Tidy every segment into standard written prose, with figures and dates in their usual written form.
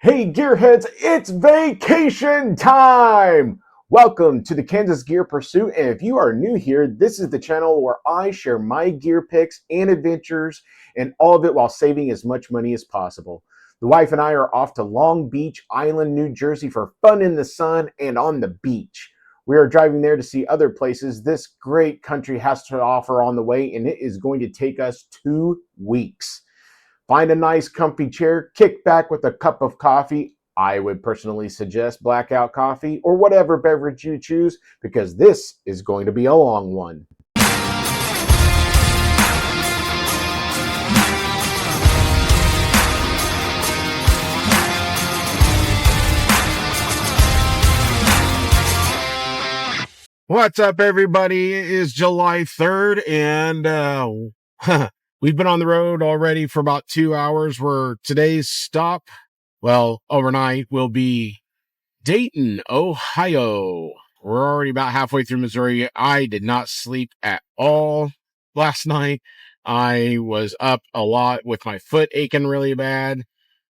Hey gearheads, it's vacation time! Welcome to the Kansas Gear Pursuit, and if you are new here, this is the channel where I share my gear picks and adventures and all of it while saving as much money as possible. The wife and I are off to Long Beach Island, New Jersey for fun in the sun and on the beach. We are driving there to see other places this great country has to offer on the way, and it is going to take us 2 weeks. Find a nice comfy chair, kick back with a cup of coffee. I would personally suggest blackout coffee or whatever beverage you choose because this is going to be a long one. What's up, everybody? It is July 3rd, and we've been on the road already for about 2 hours. Where today's stop, well, overnight, will be Dayton, Ohio. We're already about halfway through Missouri. I did not sleep at all last night. I was up a lot with my foot aching really bad.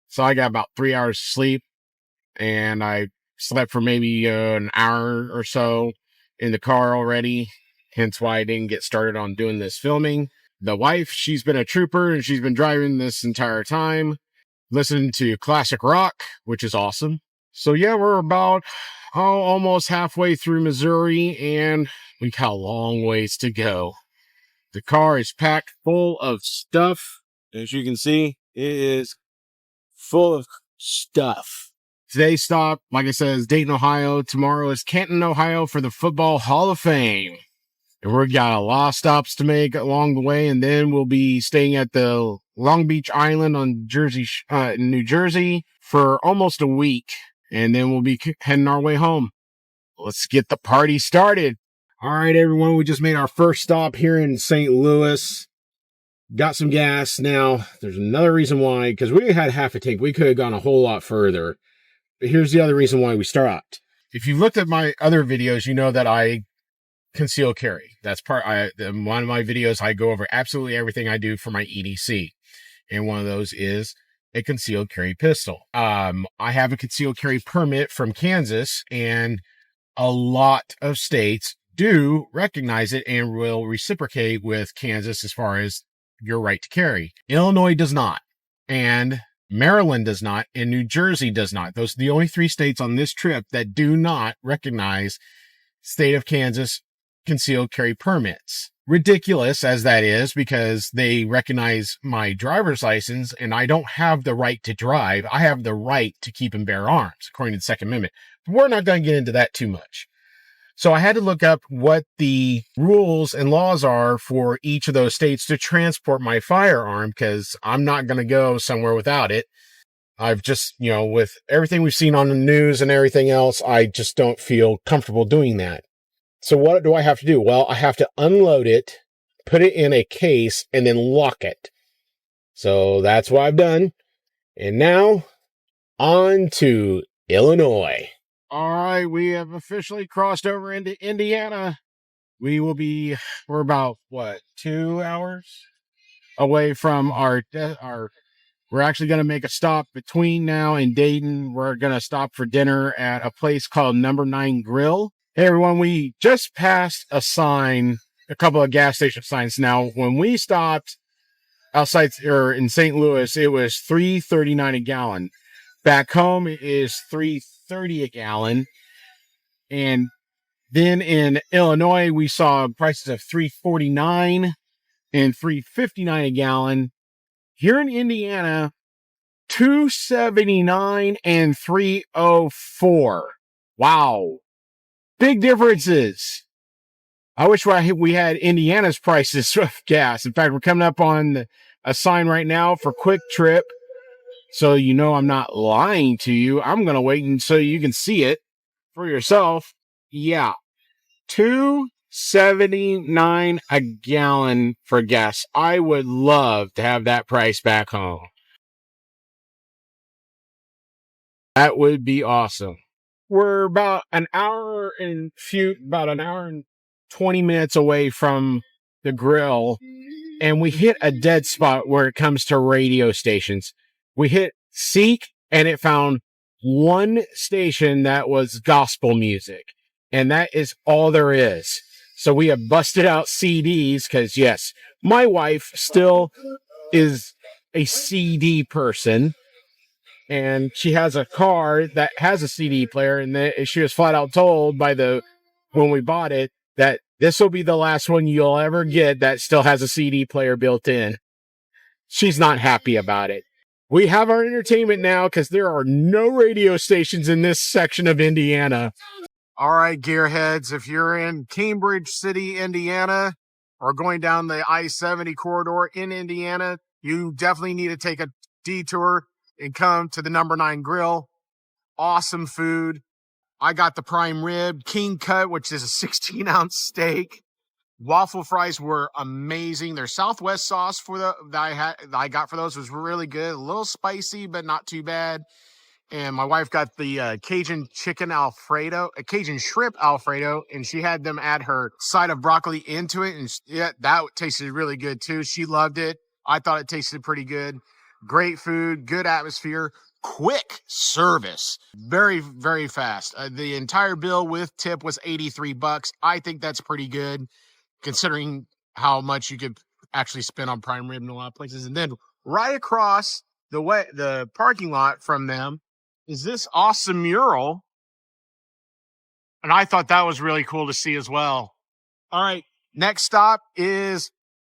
So I got about 3 hours sleep, and I slept for maybe an hour or so in the car already. Hence why I didn't get started on doing this filming. The wife, she's been a trooper, and she's been driving this entire time, listening to classic rock, which is awesome. So yeah, we're about almost halfway through Missouri, and we got a long ways to go. The car is packed full of stuff. As you can see, it is full of stuff. Today's stop, like I said, is Dayton, Ohio. Tomorrow is Canton, Ohio for the Football Hall of Fame. And we've got a lot of stops to make along the way, and then we'll be staying at the Long Beach Island on New Jersey for almost a week, and then we'll be heading our way home. Let's get the party started. All right, everyone, we just made our first stop here in St. Louis. Got some gas. Now, there's another reason why, because we had half a tank. We could have gone a whole lot further. But here's the other reason why we stopped. If you've looked at my other videos, you know that I conceal one of my videos. I go over absolutely everything I do for my EDC, and one of those is a concealed carry pistol. I have a concealed carry permit from Kansas, and a lot of states do recognize it and will reciprocate with Kansas as far as your right to carry. Illinois does not, and Maryland does not, and New Jersey does not. Those are the only 3 states on this trip that do not recognize state of Kansas concealed carry permits. Ridiculous as that is, because they recognize my driver's license, and I don't have the right to drive. I have the right to keep and bear arms, according to the Second Amendment. But we're not going to get into that too much. So I had to look up what the rules and laws are for each of those states to transport my firearm, because I'm not going to go somewhere without it. I've just, with everything we've seen on the news and everything else, I just don't feel comfortable doing that. So what do I have to do? Well, I have to unload it, put it in a case, and then lock it. So that's what I've done. And now, on to Illinois. All right, we have officially crossed over into Indiana. We're about, 2 hours away from we're actually going to make a stop between now and Dayton. We're going to stop for dinner at a place called Number 9 Grill. Hey everyone, we just passed a couple of gas station signs. Now, when we stopped outside or in St. Louis, it was $3.39 a gallon. Back home, it is $3.30 a gallon. And then in Illinois, we saw prices of $3.49 and $3.59 a gallon. Here in Indiana, $2.79 and $3.04. Wow. Big differences. I wish we had Indiana's prices of gas. In fact, we're coming up on a sign right now for Quick Trip. So I'm not lying to you. I'm going to wait until you can see it for yourself. Yeah. $2.79 a gallon for gas. I would love to have that price back home. That would be awesome. We're about an hour and 20 minutes away from the grill, and we hit a dead spot where it comes to radio stations. We hit Seek and it found one station that was gospel music, and that is all there is. So we have busted out CDs because, yes, my wife still is a CD person, and she has a car that has a CD player, and she was flat out told when we bought it that this will be the last one you'll ever get that still has a CD player built in. She's not happy about it. We have our entertainment now because there are no radio stations in this section of Indiana. All right, gearheads, if you're in Cambridge City, Indiana, or going down the I-70 corridor in Indiana, you definitely need to take a detour and come to the Number 9 Grill. Awesome food. I got the prime rib, king cut, which is a 16-ounce steak. Waffle fries were amazing. Their Southwest sauce that I got for those was really good. A little spicy, but not too bad. And my wife got the Cajun shrimp Alfredo, and she had them add her side of broccoli into it. And yeah, that tasted really good too. She loved it. I thought it tasted pretty good. Great food, good atmosphere, quick service, very, very fast. The entire bill with tip was $83. I think that's pretty good, considering how much you could actually spend on prime rib in a lot of places. And then right across the parking lot from them is this awesome mural. And I thought that was really cool to see as well. All right, next stop is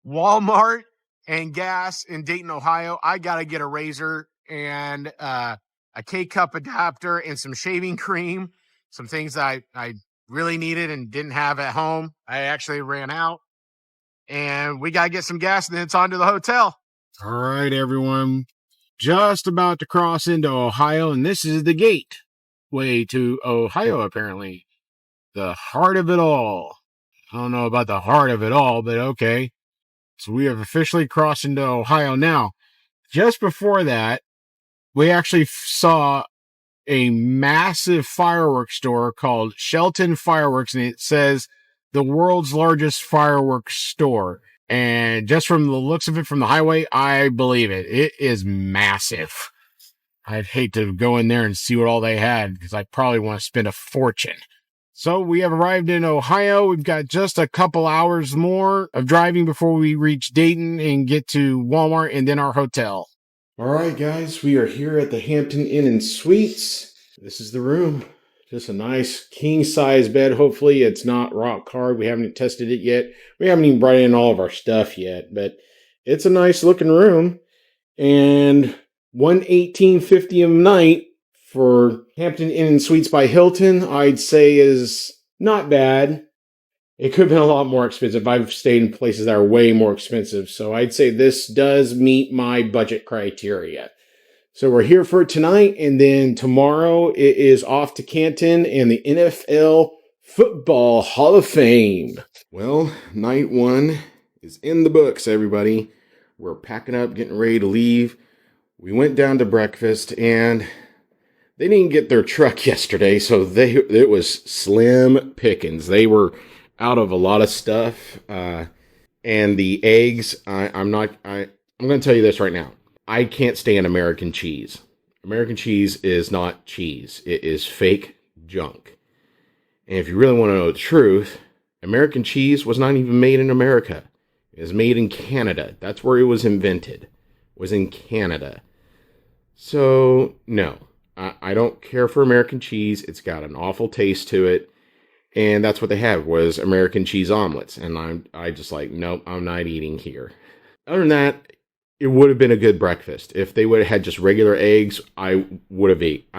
Walmart and gas in Dayton, Ohio. I got to get a razor and a K-cup adapter and some shaving cream, some things that I really needed and didn't have at home. I actually ran out. And we got to get some gas, and then it's on to the hotel. All right, everyone. Just about to cross into Ohio, and this is the gateway to Ohio, apparently. The heart of it all. I don't know about the heart of it all, but okay. So we have officially crossed into Ohio now. Just before that, we actually saw a massive fireworks store called Shelton Fireworks, and it says the world's largest fireworks store. And just from the looks of it from the highway, I believe it. It is massive. I'd hate to go in there and see what all they had, because I probably want to spend a fortune. So we have arrived in Ohio. We've got just a couple hours more of driving before we reach Dayton and get to Walmart and then our hotel. All right, guys, we are here at the Hampton Inn and Suites. This is the room. Just a nice king-size bed. Hopefully it's not rock hard. We haven't tested it yet. We haven't even brought in all of our stuff yet, but it's a nice looking room. And $118.50 a night for Hampton Inn and Suites by Hilton, I'd say is not bad. It could have been a lot more expensive. I've stayed in places that are way more expensive. So I'd say this does meet my budget criteria. So we're here for tonight, and then tomorrow it is off to Canton and the NFL Football Hall of Fame. Well, night one is in the books, everybody. We're packing up, getting ready to leave. We went down to breakfast, and they didn't get their truck yesterday, so it was slim pickings. They were out of a lot of stuff, and the eggs. I'm going to tell you this right now. I can't stand American cheese. American cheese is not cheese. It is fake junk. And if you really want to know the truth, American cheese was not even made in America. It was made in Canada. That's where it was invented. It was in Canada. So, no. I don't care for American cheese. It's got an awful taste to it. And that's what they have, was American cheese omelets. And I just like, nope, I'm not eating here. Other than that, it would have been a good breakfast. If they would have had just regular eggs, I would have ate.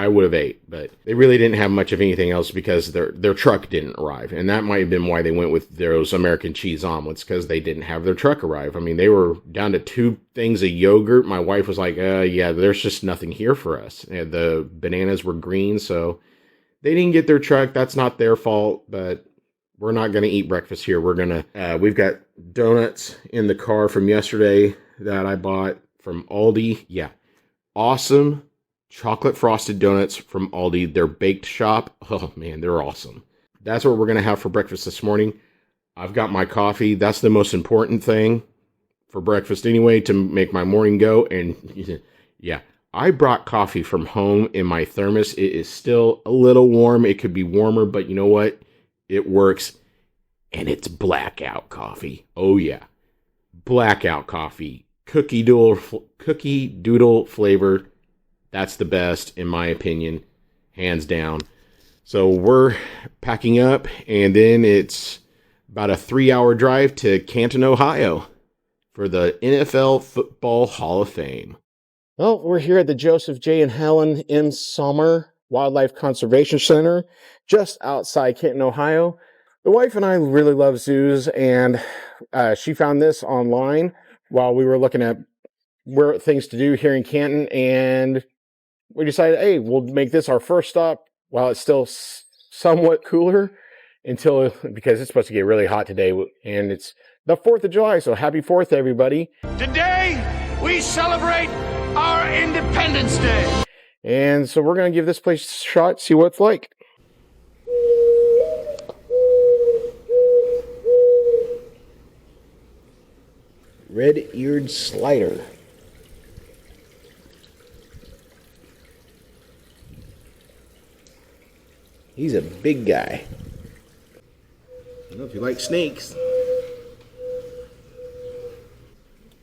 But they really didn't have much of anything else because their truck didn't arrive. And that might have been why they went with those American cheese omelets, because they didn't have their truck arrive. I mean, they were down to 2 things of yogurt. My wife was like, yeah, there's just nothing here for us. And the bananas were green, so they didn't get their truck. That's not their fault, but we're not going to eat breakfast here. We've got donuts in the car from yesterday that I bought from Aldi. Yeah. Awesome chocolate frosted donuts from Aldi. Their baked shop. Oh man, they're awesome. That's what we're going to have for breakfast this morning. I've got my coffee. That's the most important thing for breakfast anyway, to make my morning go. And yeah, I brought coffee from home in my thermos. It is still a little warm. It could be warmer, but you know what? It works. And it's blackout coffee. Oh yeah. Blackout coffee. Cookie doodle flavor. That's the best in my opinion. Hands down. So we're packing up, and then it's about a 3-hour drive to Canton, Ohio for the NFL Football Hall of Fame. Well, we're here at the Joseph J. and Helen M. Sommer Wildlife Conservation Center, just outside Canton, Ohio. The wife and I really love zoos, and she found this online while we were looking at things to do here in Canton, and we decided, hey, we'll make this our first stop while it's still somewhat cooler because it's supposed to get really hot today, and it's the 4th of July, so happy 4th, everybody. Today, we celebrate our Independence Day. And so we're going to give this place a shot, see what it's like. Red-eared slider. He's a big guy. I don't know if you like snakes.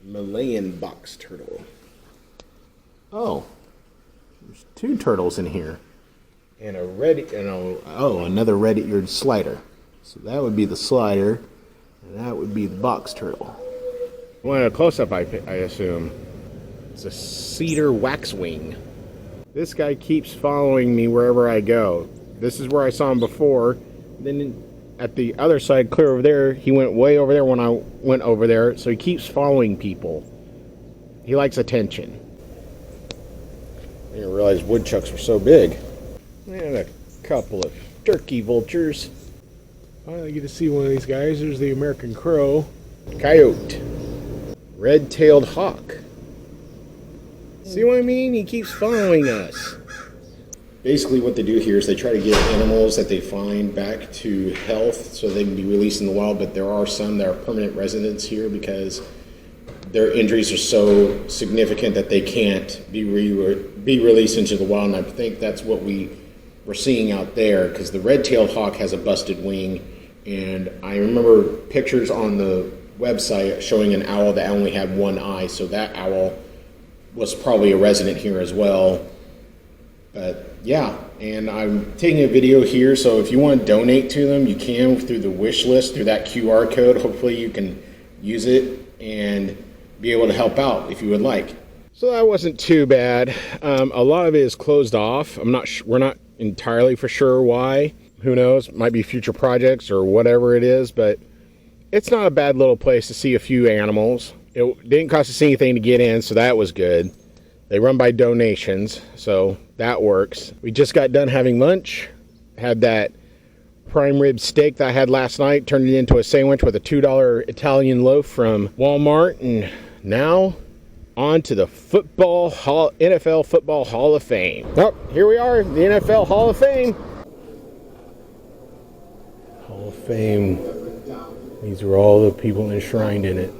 Malayan box turtle. Oh, there's 2 turtles in here. And another red-eared slider. So that would be the slider, and that would be the box turtle. Well, a close-up, I assume. It's a cedar waxwing. This guy keeps following me wherever I go. This is where I saw him before. Then at the other side, clear over there, he went way over there when I went over there. So he keeps following people. He likes attention. I didn't realize woodchucks were so big. And a couple of turkey vultures. Finally get to see one of these guys. There's the American crow. Coyote. Red-tailed hawk. See what I mean? He keeps following us. Basically what they do here is they try to get animals that they find back to health so they can be released in the wild, but there are some that are permanent residents here because their injuries are so significant that they can't be released into the wild, and I think that's what we're seeing out there, because the red-tailed hawk has a busted wing, and I remember pictures on the website showing an owl that only had one eye, so that owl was probably a resident here as well. But yeah, and I'm taking a video here, so if you want to donate to them, you can through the wish list, through that QR code. Hopefully you can use it and be able to help out if you would like. So that wasn't too bad. A lot of it is closed off. We're not entirely for sure why. Who knows? Might be future projects or whatever it is, but it's not a bad little place to see a few animals. It didn't cost us anything to get in, so that was good. They run by donations, so that works. We just got done having lunch. Had that prime rib steak that I had last night, turned it into a sandwich with a $2 Italian loaf from Walmart, and now on to the NFL Football Hall of Fame. Oh, here we are, the NFL Hall of Fame. Hall of Fame. These are all the people enshrined in it.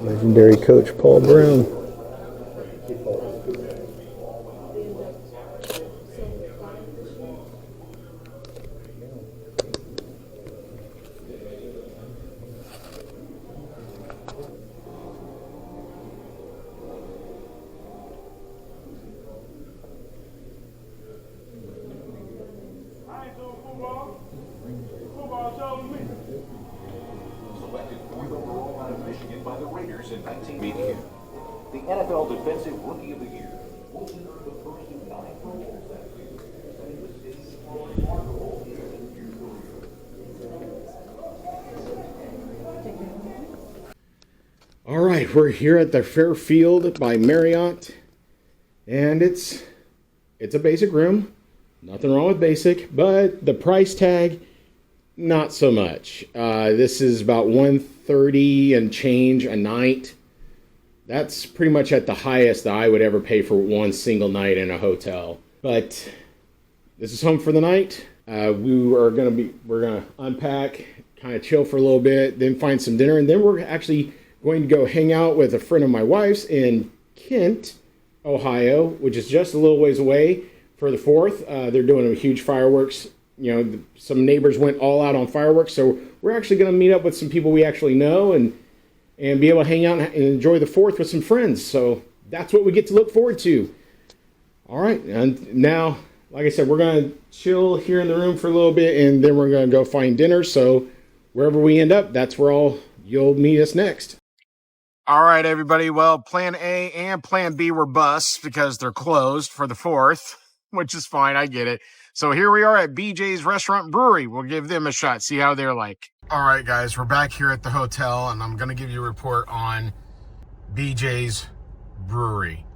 Legendary coach Paul Brown. By the Raiders in 1980. The NFL Defensive Rookie of the Year. All right, we're here at the Fairfield by Marriott, and it's a basic room. Nothing wrong with basic, but the price tag, not so much. This is about $130 and change a night. That's pretty much at the highest that I would ever pay for one single night in a hotel. But this is home for the night. We're gonna unpack, kind of chill for a little bit, then find some dinner, and then we're actually going to go hang out with a friend of my wife's in Kent, Ohio, which is just a little ways away for the 4th. They're doing a huge fireworks. Some neighbors went all out on fireworks, so we're actually going to meet up with some people we actually know and be able to hang out and enjoy the 4th with some friends. So that's what we get to look forward to. All right, and now, like I said, we're going to chill here in the room for a little bit, and then we're going to go find dinner. So wherever we end up, that's where you'll meet us next. All right, everybody. Well, plan A and plan B were busts because they're closed for the 4th, which is fine. I get it. So here we are at BJ's Restaurant Brewery. We'll give them a shot, see how they're like. All right, guys, we're back here at the hotel, and I'm going to give you a report on BJ's Brewery.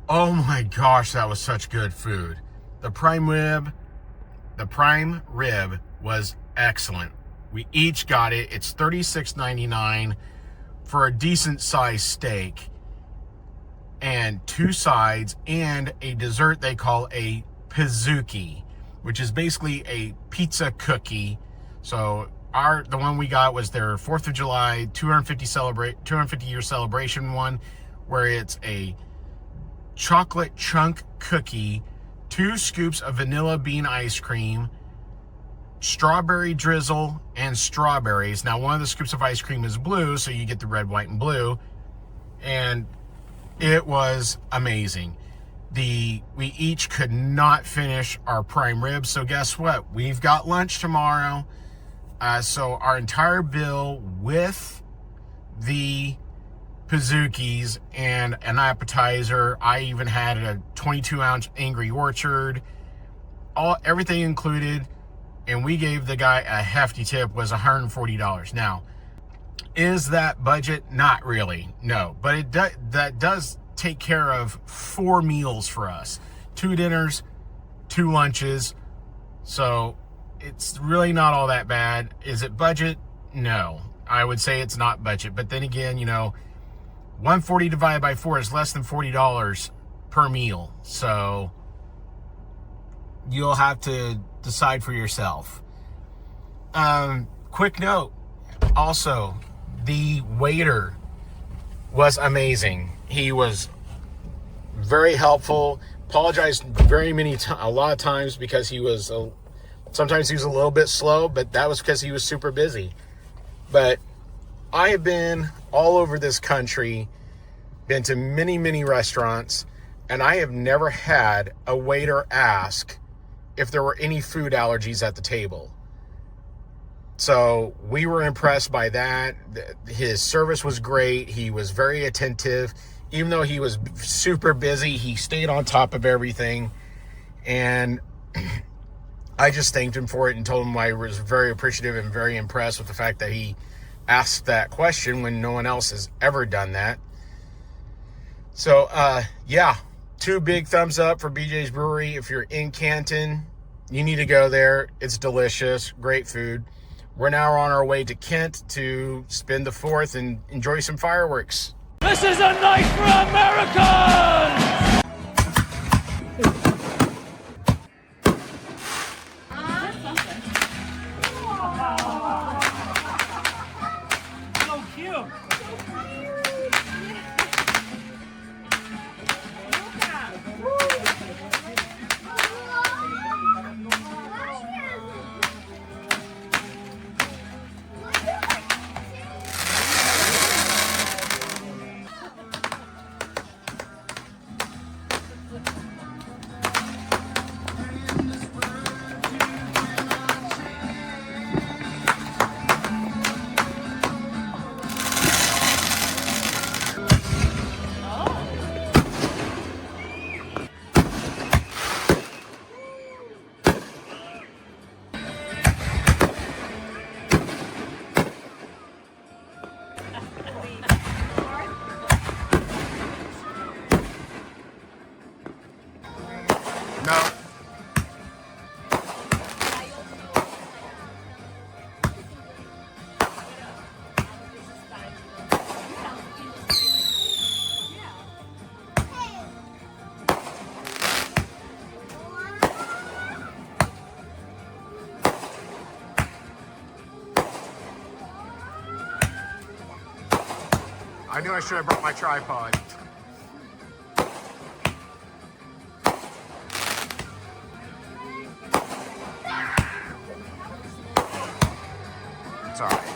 Oh my gosh, that was such good food. The prime rib was excellent. We each got it. It's $36.99 for a decent sized steak and 2 sides and a dessert they call a pizookie, which is basically a pizza cookie. So the one we got was their 4th of July 250 year celebration one, where it's a chocolate chunk cookie, 2 scoops of vanilla bean ice cream, strawberry drizzle, and strawberries. Now, one of the scoops of ice cream is blue, so you get the red, white, and blue. And it was amazing. We each could not finish our prime rib, so guess what? We've got lunch tomorrow. So our entire bill with the pizookies and an appetizer. I even had a 22-ounce Angry Orchard, everything included, and we gave the guy a hefty tip, was $140. Now, is that budget? Not really, no, but that does take care of 4 meals for us, 2 dinners, 2 lunches, so it's really not all that bad. Is it budget? No, I would say it's not budget, but then again, 140 divided by 4 is less than $40 per meal. So you'll have to decide for yourself. Quick note, also, the waiter was amazing. He was very helpful. Apologized a lot of times because sometimes he was a little bit slow, but that was because he was super busy. But I have been all over this country, been to many, many restaurants, and I have never had a waiter ask if there were any food allergies at the table. So we were impressed by that. His service was great. He was very attentive. Even though he was super busy, he stayed on top of everything. And I just thanked him for it and told him I was very appreciative and very impressed with the fact that he asked that question when no one else has ever done that. So, yeah, 2 big thumbs up for BJ's Brewery. If you're in Canton, you need to go there. It's delicious, great food. We're now on our way to Kent to spend the 4th and enjoy some fireworks. This is a night for Americans! So cute! No. I knew I should have brought my tripod. It's all right.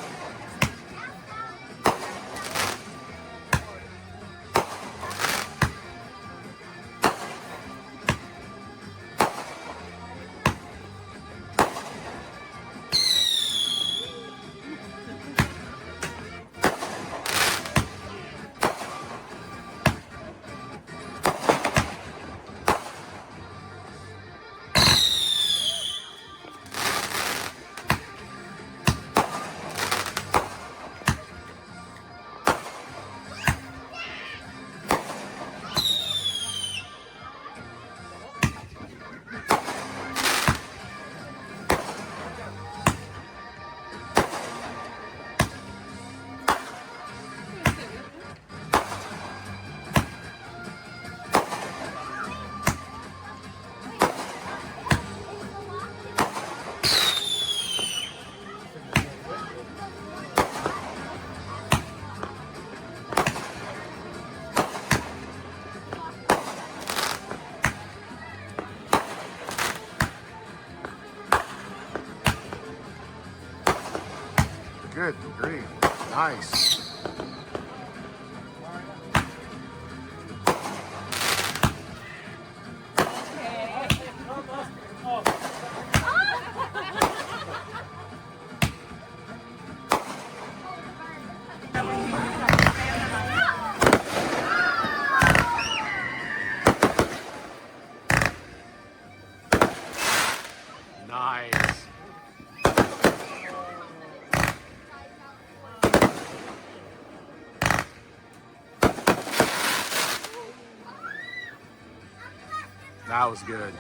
Good grief. Nice. Nice. That was good.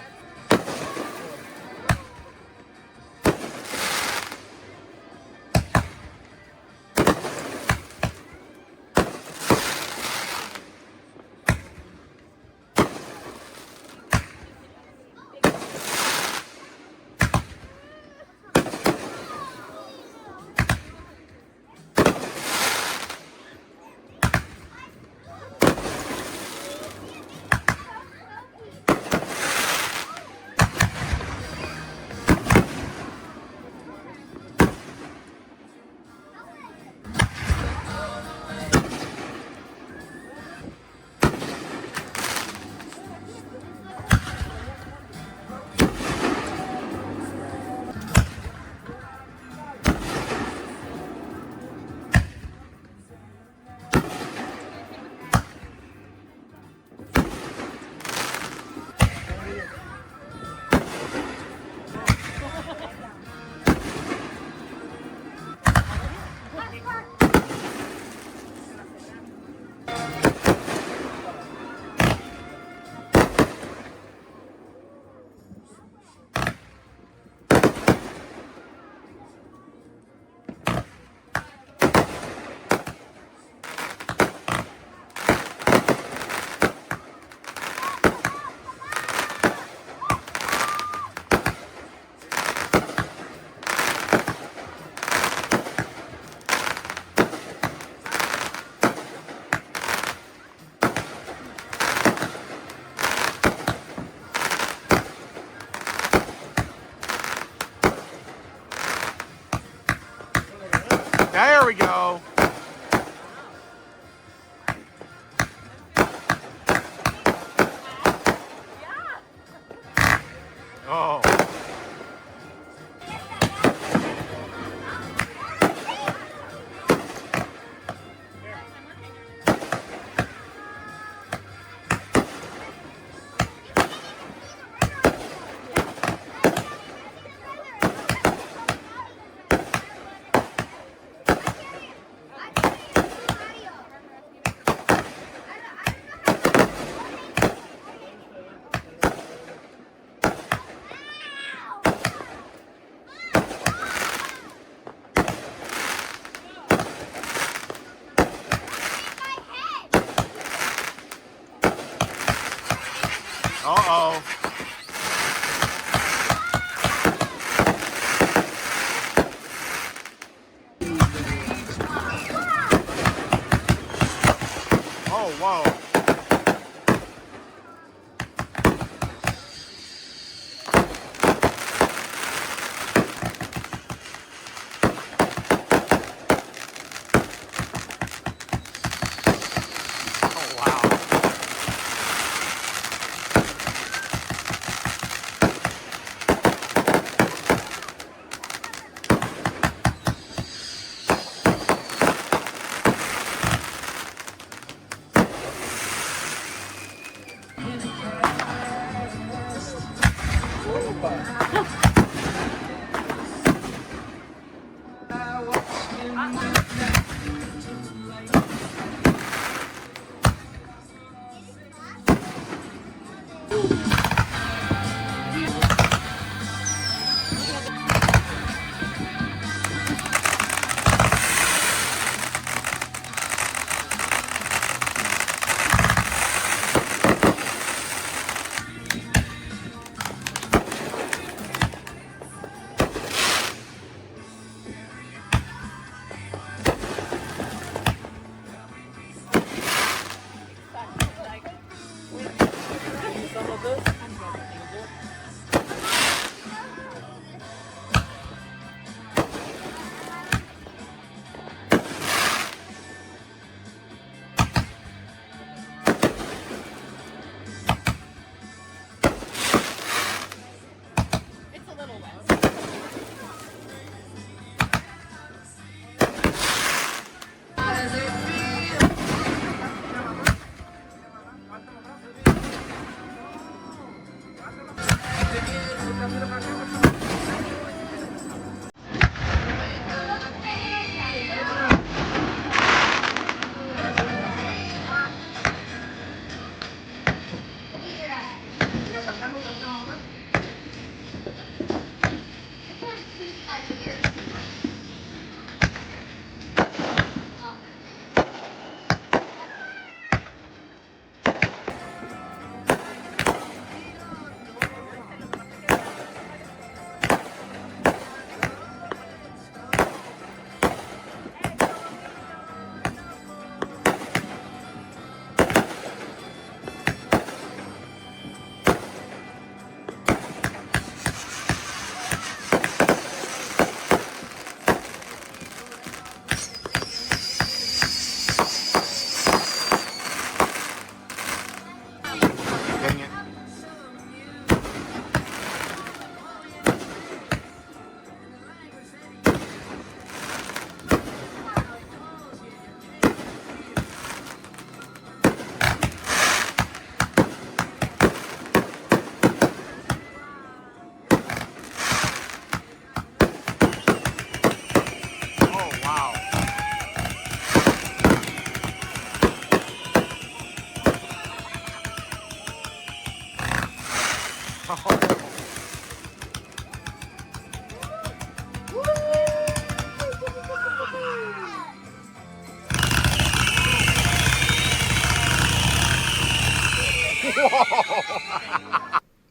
There we go. Oh.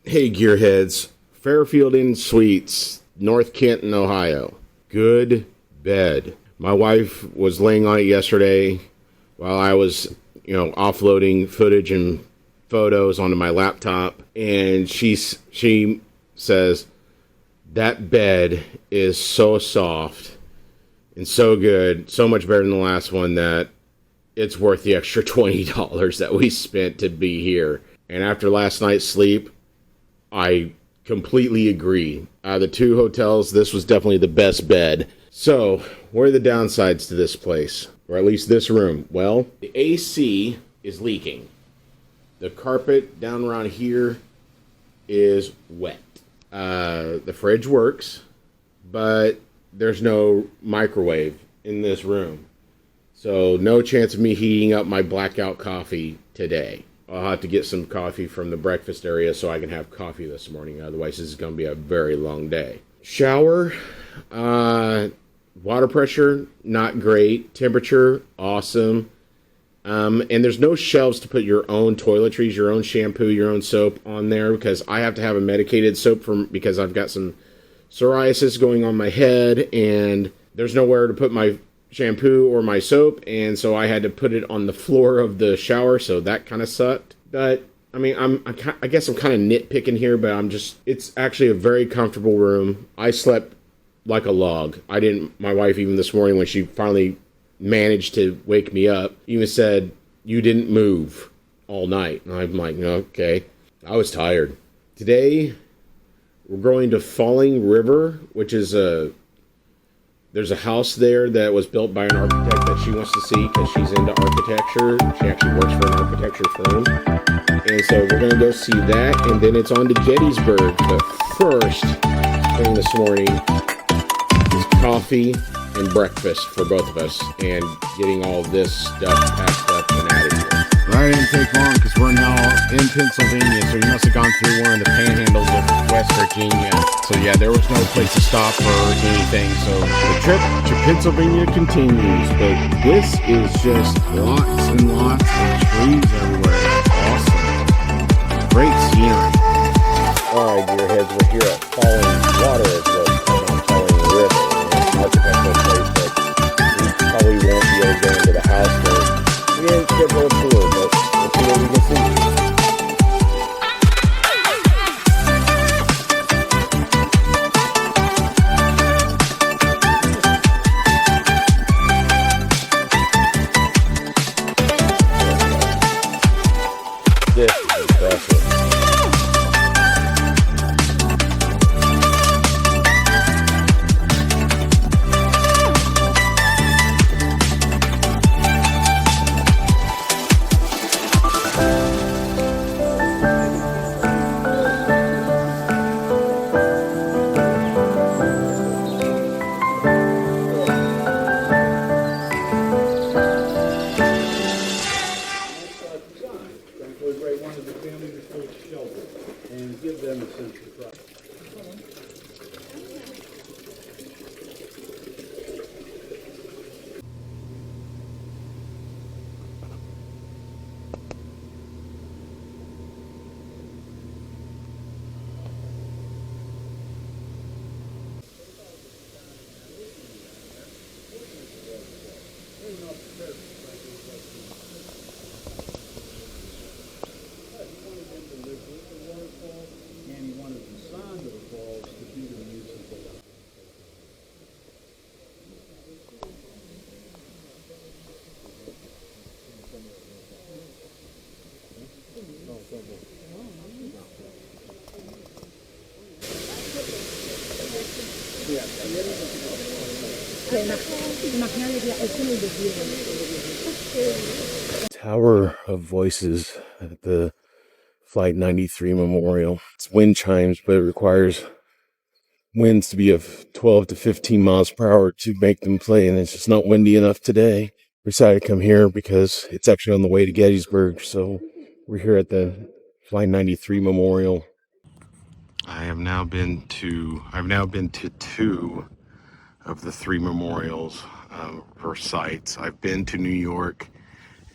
Hey, gearheads. Fairfield Inn Suites, North Canton, Ohio. Good bed. My wife was laying on it yesterday while I was, offloading footage and photos onto my laptop, and she says that bed is so soft and so good, so much better than the last one, that it's worth the extra $20 that we spent to be here. And after last night's sleep, I completely agree. Out of the two hotels, this was definitely the best bed. So, what are the downsides to this place? Or at least this room? Well, the AC is leaking. The carpet down around here is wet. The fridge works, but there's no microwave in this room. So, no chance of me heating up my blackout coffee today. I'll have to get some coffee from the breakfast area so I can have coffee this morning. Otherwise, this is going to be a very long day. Shower, water pressure, not great. Temperature, awesome. And there's no shelves to put your own toiletries, your own shampoo, your own soap on there, because I have to have a medicated soap because I've got some psoriasis going on my head, and there's nowhere to put my shampoo or my soap, and so I had to put it on the floor of the shower, so that kind of sucked. But I mean, I guess I'm kind of nitpicking here, but it's actually a very comfortable room. I slept like a log. My wife, even this morning when she finally managed to wake me up, even said, "You didn't move all night." And I'm like, "No, okay." I was tired. Today we're going to Falling River, which is there's a house there that was built by an architect that she wants to see because she's into architecture. She actually works for an architecture firm. And so we're going to go see that, and then it's on to Gettysburg. But first thing this morning is coffee and breakfast for both of us, and getting all this stuff packed up and out of here. That didn't take long because we're now in Pennsylvania, so we must have gone through one of the panhandles of West Virginia. So yeah, there was no place to stop or anything. So the trip to Pennsylvania continues, but this is just lots and lots of trees everywhere. Awesome. Great scenery. Alright, gearheads, we're here at Falling Water, as well as Falling River. It's an architectural place that we probably won't be able to go into the house, but we didn't schedule a tour, but we'll see what we can see. This is impressive. Tower of Voices at the Flight 93 Memorial. It's wind chimes, but it requires winds to be of 12 to 15 miles per hour to make them play, and it's just not windy enough today. We decided to come here because it's actually on the way to Gettysburg, so we're here at the Flight 93 Memorial. I've now been to two of the three memorials for sites. I've been to New York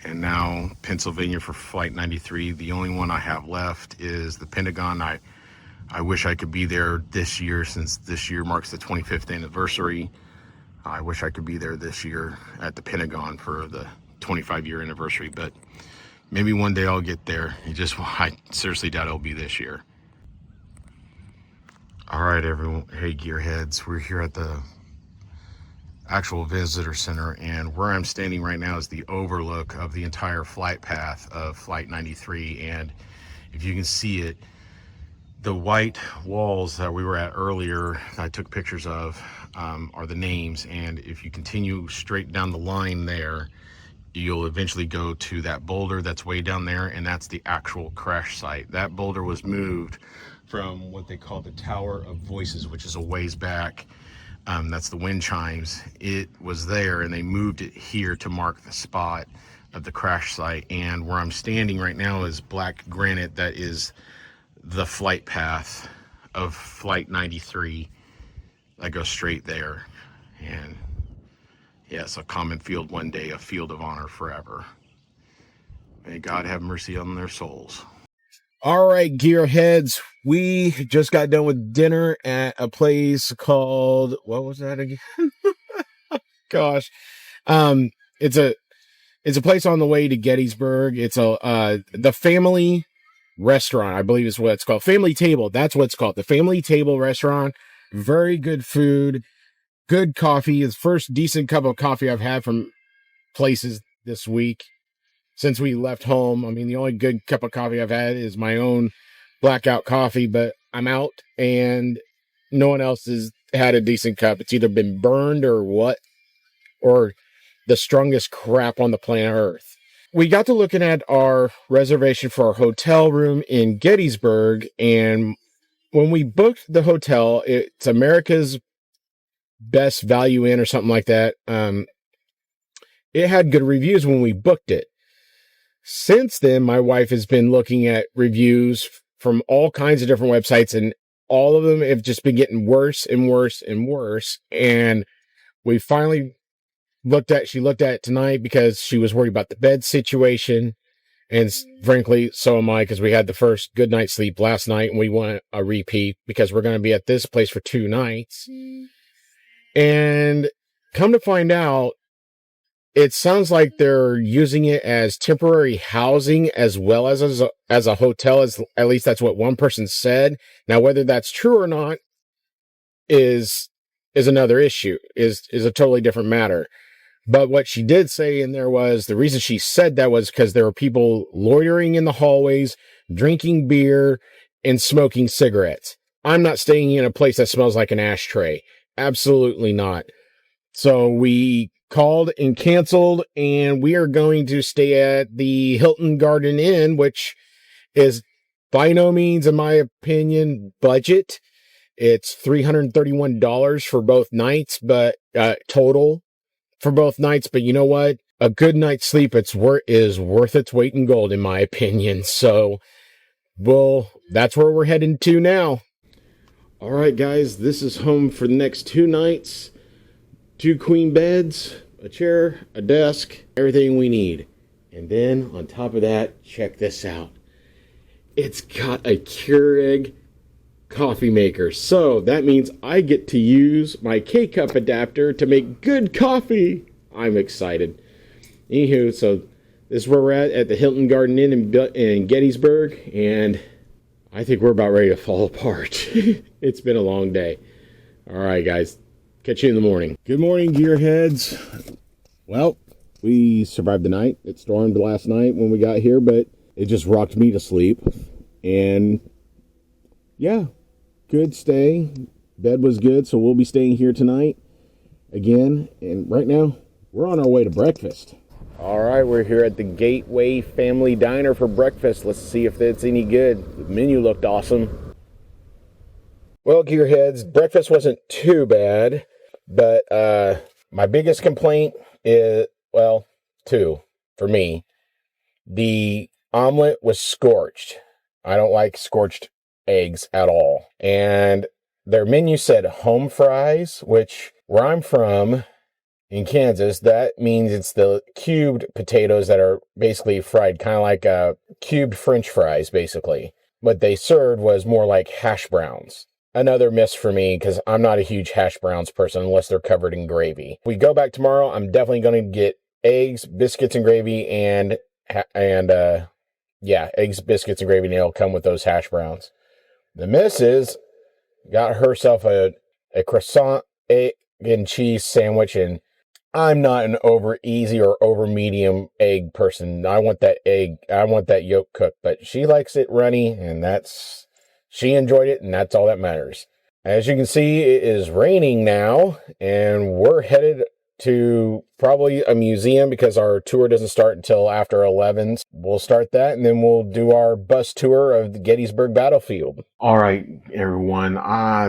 and now Pennsylvania for Flight 93. The only one I have left is the Pentagon. I wish I could be there this year, since this year marks the 25th anniversary. I wish I could be there this year at the Pentagon for the 25-year anniversary, but maybe one day I'll get there. I seriously doubt it'll be this year. All right, everyone. Hey, gearheads. We're here at the actual visitor center, and where I'm standing right now is the overlook of the entire flight path of Flight 93. And if you can see it, the white walls that we were at earlier, I took pictures of, are the names. And if you continue straight down the line there, you'll eventually go to that boulder that's way down there, and that's the actual crash site. That boulder was moved from what they call the Tower of Voices, which is a ways back. That's the wind chimes. It was there, and they moved it here to mark the spot of the crash site. And where I'm standing right now is black granite. That is the flight path of Flight 93 that goes straight there. And yes, a common field one day, a field of honor forever. May God have mercy on their souls. All right, gearheads, we just got done with dinner at a place called, what was that again? Gosh. It's a place on the way to Gettysburg. It's the Family Restaurant, I believe is what it's called. Family Table, that's what it's called. The Family Table Restaurant. Very good food, good coffee. It's the first decent cup of coffee I've had from places this week since we left home. I mean, the only good cup of coffee I've had is my own blackout coffee, but I'm out and no one else has had a decent cup. It's either been burned or what, or the strongest crap on the planet Earth. we got to looking at our reservation for our hotel room in Gettysburg, and when we booked the hotel, it's America's Best Value Inn or something like that. It had good reviews when we booked it. Since then, my wife has been looking at reviews from all kinds of different websites, and all of them have just been getting worse and worse and worse. And we finally she looked at it tonight because she was worried about the bed situation. And frankly, so am I, because we had the first good night's sleep last night and we want a repeat because we're going to be at this place for 2 nights. And come to find out, it sounds like they're using it as temporary housing as well as a hotel. At least that's what one person said. Now, whether that's true or not is another issue, is a totally different matter. But what she did say in there was the reason she said that was because there were people loitering in the hallways, drinking beer, and smoking cigarettes. I'm not staying in a place that smells like an ashtray. Absolutely not. So we called and canceled, and we are going to stay at the Hilton Garden Inn, which is by no means, in my opinion, budget. It's $331 for both nights, but total for both nights. But you know what? A good night's sleep is worth its weight in gold, in my opinion. So, well, that's where we're heading to now. All right, guys, this is home for the next 2 nights. 2 queen beds, a chair, a desk, everything we need. And then on top of that, check this out. It's got a Keurig coffee maker. So that means I get to use my K-Cup adapter to make good coffee. I'm excited. Anywho, so this is where we're at the Hilton Garden Inn in Gettysburg, and I think we're about ready to fall apart. It's been a long day. All right, guys. Catch you in the morning. Good morning, gearheads. Well, we survived the night. It stormed last night when we got here, but it just rocked me to sleep. And yeah, good stay. Bed was good, so we'll be staying here tonight again. And right now, we're on our way to breakfast. All right, we're here at the Gateway Family Diner for breakfast. Let's see if it's any good. The menu looked awesome. Well, gearheads, breakfast wasn't too bad, but my biggest complaint is, well, 2 for me. The omelet was scorched. I don't like scorched eggs at all. And their menu said home fries, which where I'm from in Kansas, that means it's the cubed potatoes that are basically fried, kind of like cubed French fries, basically. What they served was more like hash browns. Another miss for me, because I'm not a huge hash browns person unless they're covered in gravy. If we go back tomorrow, I'm definitely going to get eggs, biscuits, and gravy, and eggs, biscuits, and gravy, and it'll come with those hash browns. The missus got herself a croissant, egg, and cheese sandwich, and I'm not an over easy or over medium egg person. I want that yolk cooked, but she likes it runny, and she enjoyed it, and that's all that matters. As you can see, it is raining now, and we're headed to probably a museum because our tour doesn't start until after 11. We'll start that, and then we'll do our bus tour of the Gettysburg battlefield. All right, everyone.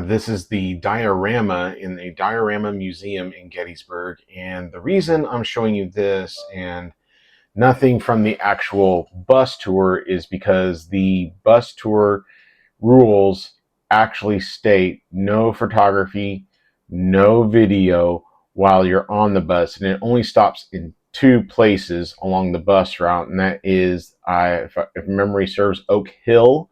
This is the diorama in the Diorama Museum in Gettysburg, and the reason I'm showing you this and nothing from the actual bus tour is because the bus tour rules actually state no photography, no video while you're on the bus, and it only stops in 2 places along the bus route, and that is, if memory serves, Oak Hill,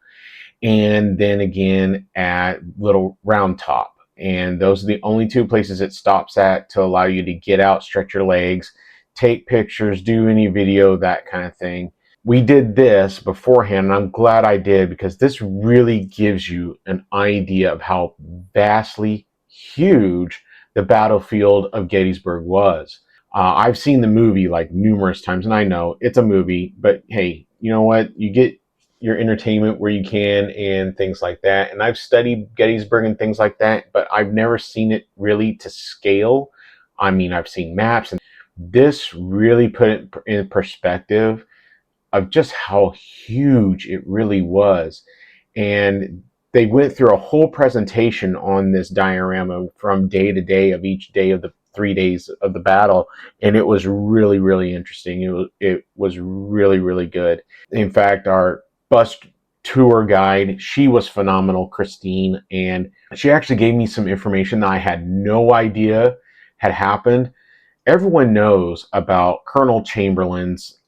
and then again at Little Round Top. And those are the only 2 places it stops at to allow you to get out, stretch your legs, take pictures, do any video, that kind of thing. We did this beforehand, and I'm glad I did, because this really gives you an idea of how vastly huge the battlefield of Gettysburg was. I've seen the movie like numerous times, and I know it's a movie, but hey, you know what? You get your entertainment where you can and things like that. And I've studied Gettysburg and things like that, but I've never seen it really to scale. I mean, I've seen maps, This really put it in perspective of just how huge it really was. And they went through a whole presentation on this diorama from day to day of each day of the 3 days of the battle. And it was really, really interesting. It was really, really good. In fact, our bus tour guide, she was phenomenal, Christine. And she actually gave me some information that I had no idea had happened. Everyone knows about Colonel Chamberlain's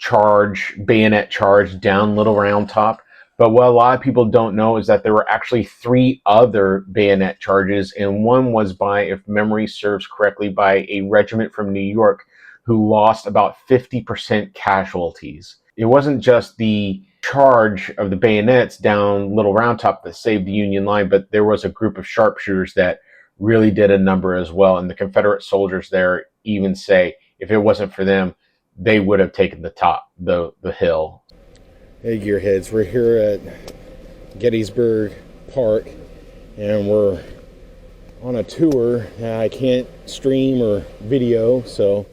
bayonet charge down Little Round Top. But what a lot of people don't know is that there were actually 3 other bayonet charges, and one was by, if memory serves correctly, by a regiment from New York who lost about 50% casualties. It wasn't just the charge of the bayonets down Little Round Top that saved the Union line, but there was a group of sharpshooters that really did a number as well. And the Confederate soldiers there even say if it wasn't for them, they would have taken the hill. Hey, Gearheads, we're here at Gettysburg Park, and we're on a tour that I can't stream or video, so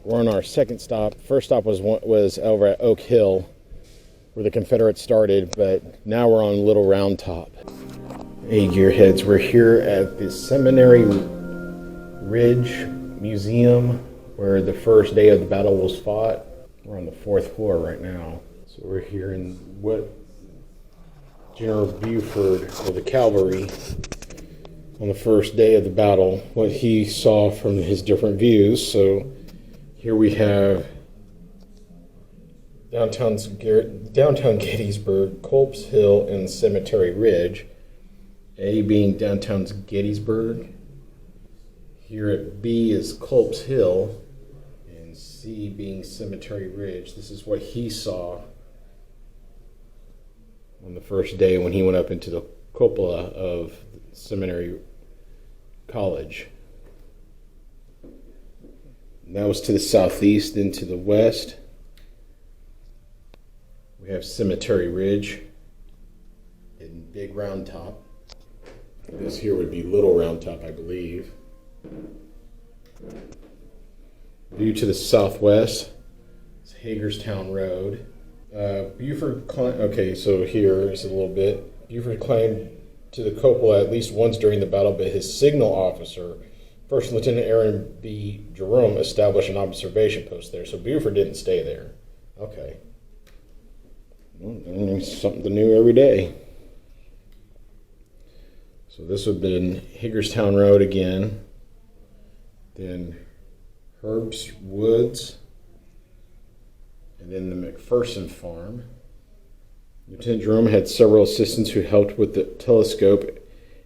we're on our second stop. First stop was over at Oak Hill, where the Confederates started, but now we're on Little Round Top. Hey, Gearheads, we're here at the Seminary Ridge Museum, where the first day of the battle was fought. We're on the 4th floor right now. So we're here in what General Buford of the cavalry, on the first day of the battle, what he saw from his different views. So here we have downtown Gettysburg, Culp's Hill, and Cemetery Ridge. A being downtown Gettysburg. Here at B is Culp's Hill, and C being Cemetery Ridge. This is what he saw on the first day when he went up into the cupola of Seminary College. And that was to the southeast. Then to the west, we have Cemetery Ridge and Big Round Top. This here would be Little Round Top, I believe. View to the southwest is Hagerstown Road. Okay, so here is a little bit. Buford climbed to the cupola at least once during the battle, but his signal officer, First Lieutenant Aaron B. Jerome, established an observation post there. So Buford didn't stay there. Okay. Well, something new every day. So this would have been Hagerstown Road again. Then Herb's Woods. And then the McPherson Farm. Lieutenant Jerome had several assistants who helped with the telescope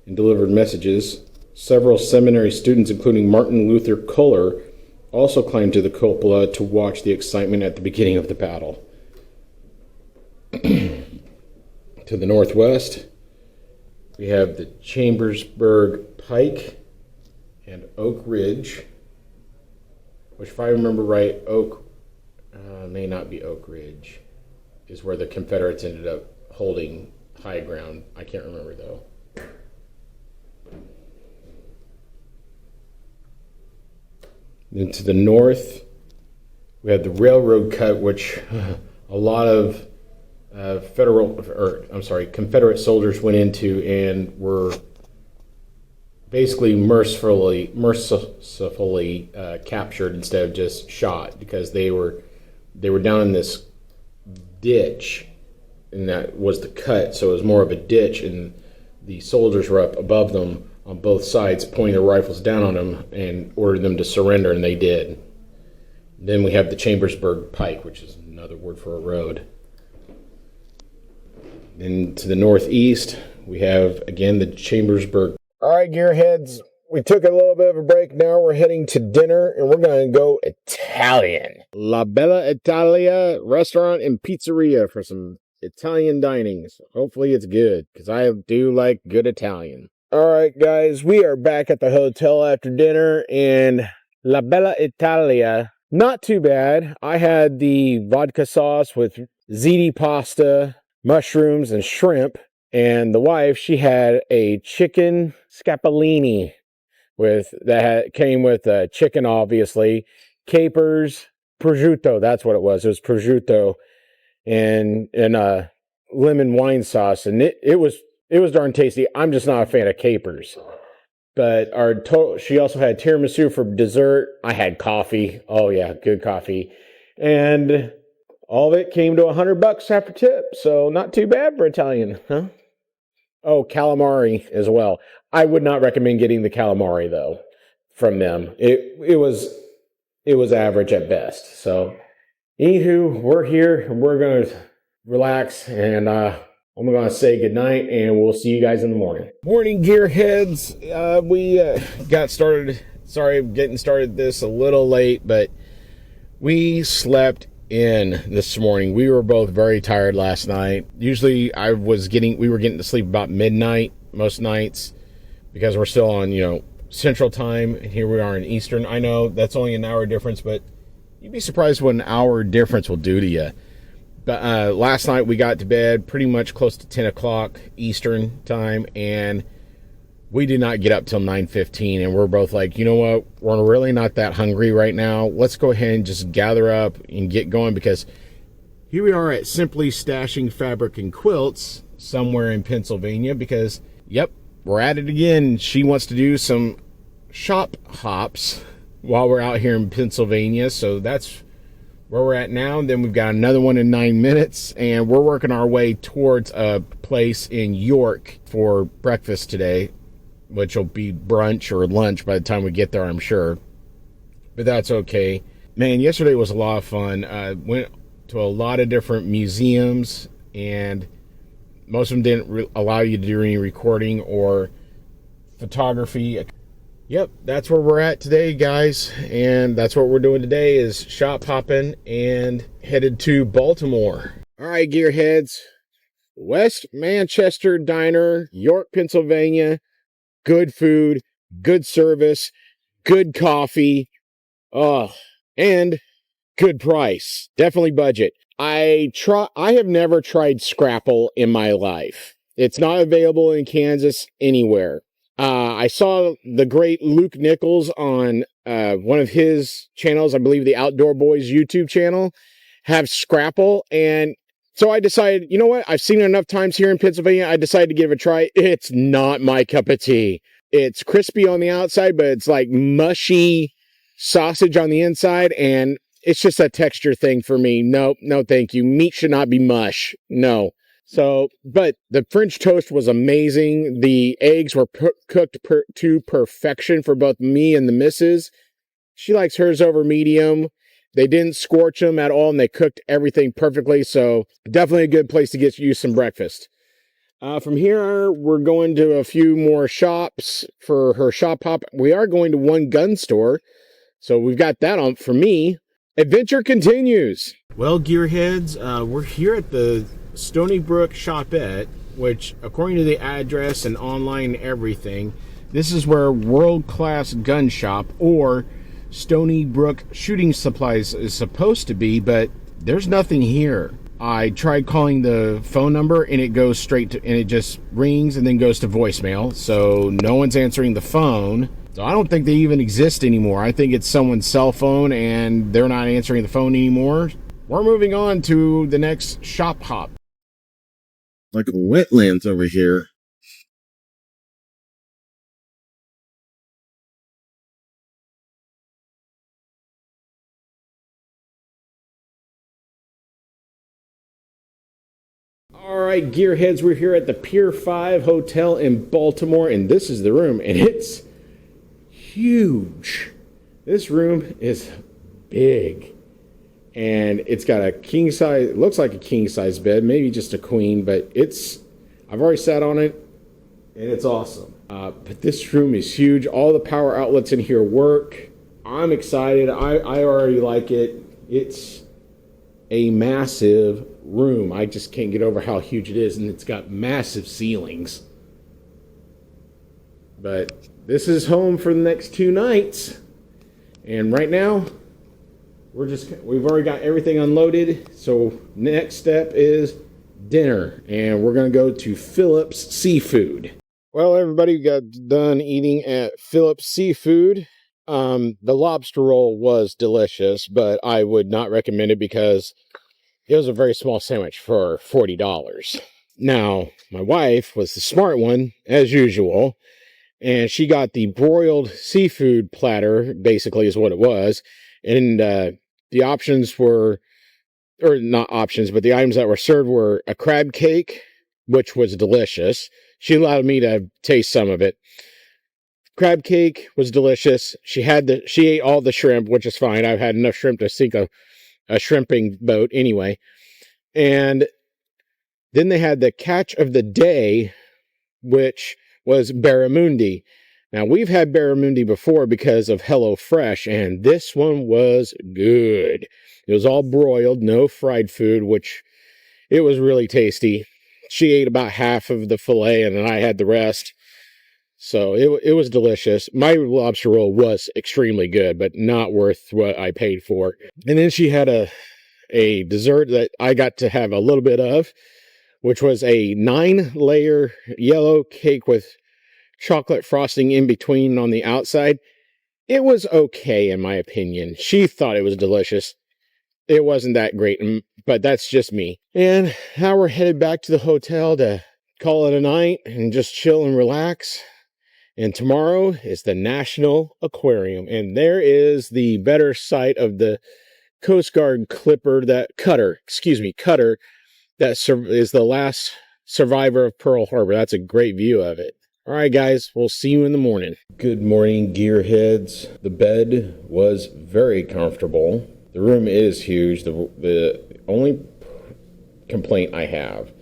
and delivered messages. Several seminary students, including Martin Luther Culler, also climbed to the cupola to watch the excitement at the beginning of the battle. To the northwest, we have the Chambersburg Pike and Oak Ridge, which, if I remember right, may not be Oak Ridge, is where the Confederates ended up holding high ground. I can't remember, though. Then to the north, we had the railroad cut, which a lot of Confederate soldiers went into and were basically mercifully captured instead of just shot, because they were down in this ditch, and that was the cut, so it was more of a ditch, and the soldiers were up above them on both sides, pointing their rifles down on them and ordered them to surrender, and they did. Then we have the Chambersburg Pike, which is another word for a road. Then to the northeast, we have, again, the Chambersburg. All right, Gearheads, we took a little bit of a break. Now we're heading to dinner, and we're going to go Italian. La Bella Italia restaurant and pizzeria for some Italian dining. So hopefully it's good, because I do like good Italian. All right, guys, we are back at the hotel after dinner, and La Bella Italia, not too bad. I had the vodka sauce with ziti pasta, mushrooms, and shrimp. And the wife, she had a chicken scapellini came with chicken, obviously, capers, prosciutto. That's what it was. It was prosciutto and lemon wine sauce, and it was darn tasty. I'm just not a fan of capers. But she also had tiramisu for dessert. I had coffee. Oh yeah, good coffee. And all of it came to $100 after tip. So not too bad for Italian, huh? Oh, calamari as well. I would not recommend getting the calamari though from them. It was average at best. So anywho, we're here and we're gonna relax, and I'm going to say goodnight, and we'll see you guys in the morning. Morning, gearheads. We got started. Sorry, I'm getting started this a little late, but we slept in this morning. We were both very tired last night. Usually we were getting to sleep about midnight most nights because we're still on, Central Time, and here we are in Eastern. I know that's only an hour difference, but you'd be surprised what an hour difference will do to you. But last night we got to bed pretty much close to 10 o'clock Eastern time, and we did not get up till 9:15, and we're both like, you know what, we're really not that hungry right now. Let's go ahead and just gather up and get going, because here we are at Simply Stashing Fabric and Quilts somewhere in Pennsylvania, because, yep, we're at it again. She wants to do some shop hops while we're out here in Pennsylvania, so that's where we're at now. Then we've got another one in 9 minutes, and we're working our way towards a place in York for breakfast today, which will be brunch or lunch by the time we get there, I'm sure. But that's okay. Man, yesterday was a lot of fun. Went to a lot of different museums, and most of them didn't allow you to do any recording or photography. Yep, that's where we're at today, guys, and that's what we're doing today is shop hopping and headed to Baltimore. All right, gearheads, West Manchester Diner, York, Pennsylvania. Good food, good service, good coffee, and good price. Definitely budget. I have never tried Scrapple in my life. It's not available in Kansas anywhere. I saw the great Luke Nichols on one of his channels, I believe the Outdoor Boys YouTube channel, have Scrapple. And so I decided, you know what? I've seen it enough times here in Pennsylvania. I decided to give it a try. It's not my cup of tea. It's crispy on the outside, but it's like mushy sausage on the inside. And it's just a texture thing for me. No, thank you. Meat should not be mush. No. So, but the French toast was amazing. The eggs were cooked to perfection for both me and the missus. She likes hers over medium. They didn't scorch them at all, and they cooked everything perfectly. So definitely a good place to get you some breakfast. From here, we're going to a few more shops for her shop hop. We are going to one gun store. So we've got that on for me. Adventure continues. Well, gearheads, we're here at the Stony Brook Shopette, which, according to the address and online everything, this is where World Class Gun Shop or Stony Brook Shooting Supplies is supposed to be, but there's nothing here. I tried calling the phone number, and it goes straight to, and it just rings and then goes to voicemail, so no one's answering the phone. So I don't think they even exist anymore. I think it's someone's cell phone, and they're not answering the phone anymore. We're moving on to the next shop hop. Like wetlands over here. All right, gearheads, we're here at the Pier 5 Hotel in Baltimore, and this is the room, and it's huge. This room is big, and it's got a king size, it looks like a king size bed, maybe just a queen, but I've already sat on it, and it's awesome. But this room is huge. All the power outlets in here work. I'm excited. I already like it. It's a massive room. I just can't get over how huge it is, and it's got massive ceilings. But this is home for the next 2 nights, and right now we've already got everything unloaded. So next step is dinner, and we're gonna go to Phillips Seafood. Well, everybody got done eating at Phillips Seafood, The lobster roll was delicious, but I would not recommend it because it was a very small sandwich for $40. Now, my wife was the smart one, as usual, and she got the broiled seafood platter, basically is what it was. And the options were, or not options, but the items that were served were a crab cake, which was delicious. She allowed me to taste some of it. Crab cake was delicious. She ate all the shrimp, which is fine. I've had enough shrimp to sink a shrimping boat anyway. And then they had the catch of the day, which was barramundi. Now, we've had barramundi before because of HelloFresh, and this one was good. It was all broiled, no fried food, which it was really tasty. She ate about half of the fillet, and then I had the rest. So it was delicious. My lobster roll was extremely good, but not worth what I paid for. And then she had a dessert that I got to have a little bit of, which was a 9-layer yellow cake with chocolate frosting in between on the outside. It was okay, in my opinion. She thought it was delicious. It wasn't that great, but that's just me. And now we're headed back to the hotel to call it a night and just chill and relax. And tomorrow is the National Aquarium, and there is the better sight of the Coast Guard cutter that is the last survivor of Pearl Harbor. That's a great view of it. All right, guys, we'll see you in the morning. Good morning, gearheads. The bed was very comfortable. The room is huge. The only complaint I have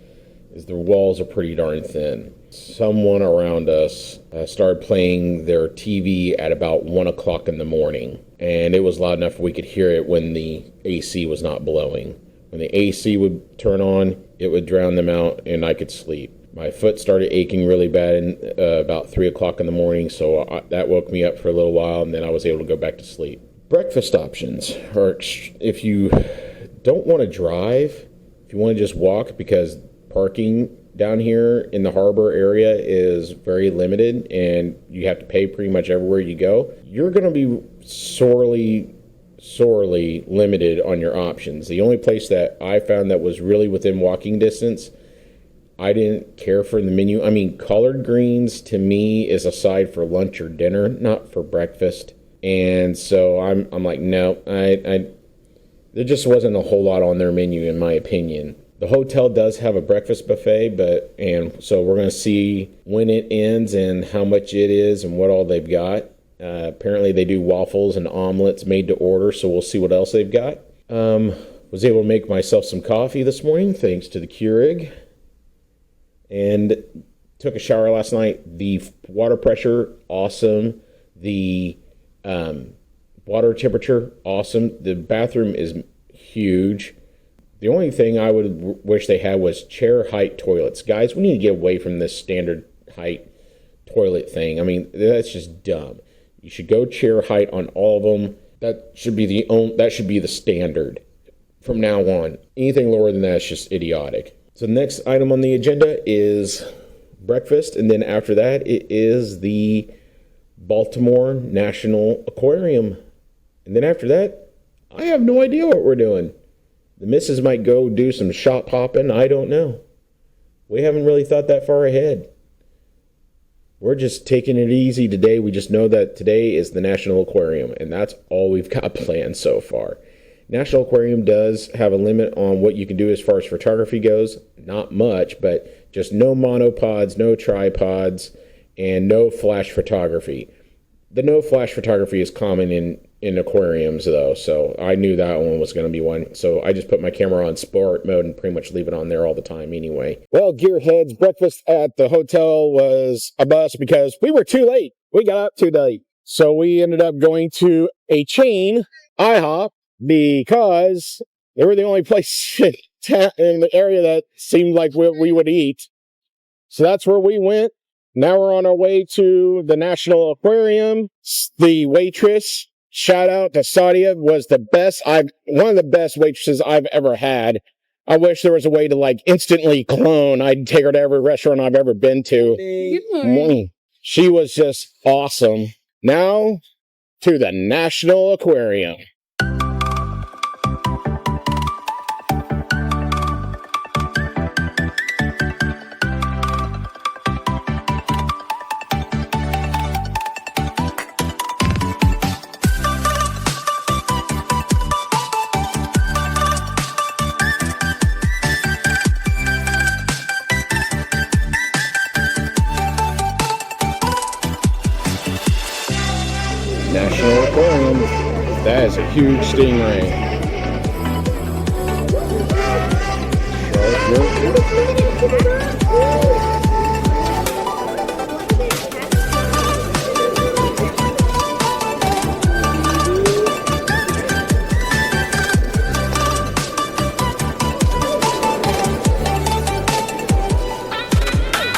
is the walls are pretty darn thin. Someone around us started playing their TV at about 1 o'clock in the morning, and it was loud enough we could hear it when the AC was not blowing. When the AC would turn on, it would drown them out, and I could sleep. My foot started aching really bad about 3 o'clock in the morning, so that woke me up for a little while, and then I was able to go back to sleep. Breakfast options are, if you don't want to drive, if you want to just walk, because parking down here in the harbor area is very limited and you have to pay pretty much everywhere you go, you're going to be sorely limited on your options. The only place that I found that was really within walking distance, I didn't care for the menu. I mean, collard greens to me is a side for lunch or dinner, not for breakfast. And so I'm like, no, there just wasn't a whole lot on their menu in my opinion. The hotel does have a breakfast buffet, and so we're going to see when it ends and how much it is and what all they've got. Apparently they do waffles and omelets made to order, so we'll see what else they've got. Was able to make myself some coffee this morning thanks to the Keurig, and took a shower last night. The water pressure, awesome. The water temperature, awesome. The bathroom is huge. The only thing I would wish they had was chair height toilets. Guys, we need to get away from this standard height toilet thing. I mean, that's just dumb. You should go chair height on all of them. That should be the standard from now on. Anything lower than that is just idiotic. So the next item on the agenda is breakfast, and then after that it is the Baltimore National Aquarium. And then after that, I have no idea what we're doing. The missus might go do some shop hopping. I don't know. We haven't really thought that far ahead. We're just taking it easy today. We just know that today is the National Aquarium, and that's all we've got planned so far. National Aquarium does have a limit on what you can do as far as photography goes. Not much, but just no monopods, no tripods, and no flash photography. The no flash photography is common in aquariums, though, so I knew that one was going to be one. So I just put my camera on sport mode and pretty much leave it on there all the time anyway. Well, gearheads, breakfast at the hotel was a bust because we were too late. We got up too late. So we ended up going to a chain, IHOP, because they were the only place in the area that seemed like we would eat. So that's where we went. Now we're on our way to the National Aquarium. The waitress, shout out to Sadia, was one of the best waitresses I've ever had. I wish there was a way to instantly clone. I'd take her to every restaurant I've ever been to. Good morning. She was just awesome. Now to the National Aquarium. National Aquarium. That is a huge stingray.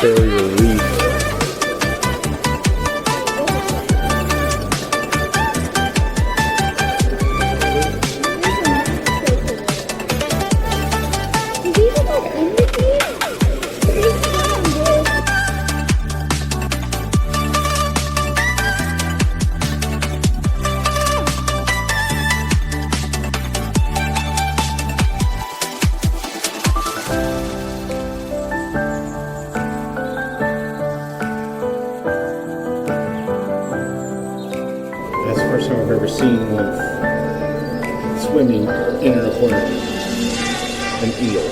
Barrier reef. That's the first time I've ever seen one swimming in an aquarium. An eel.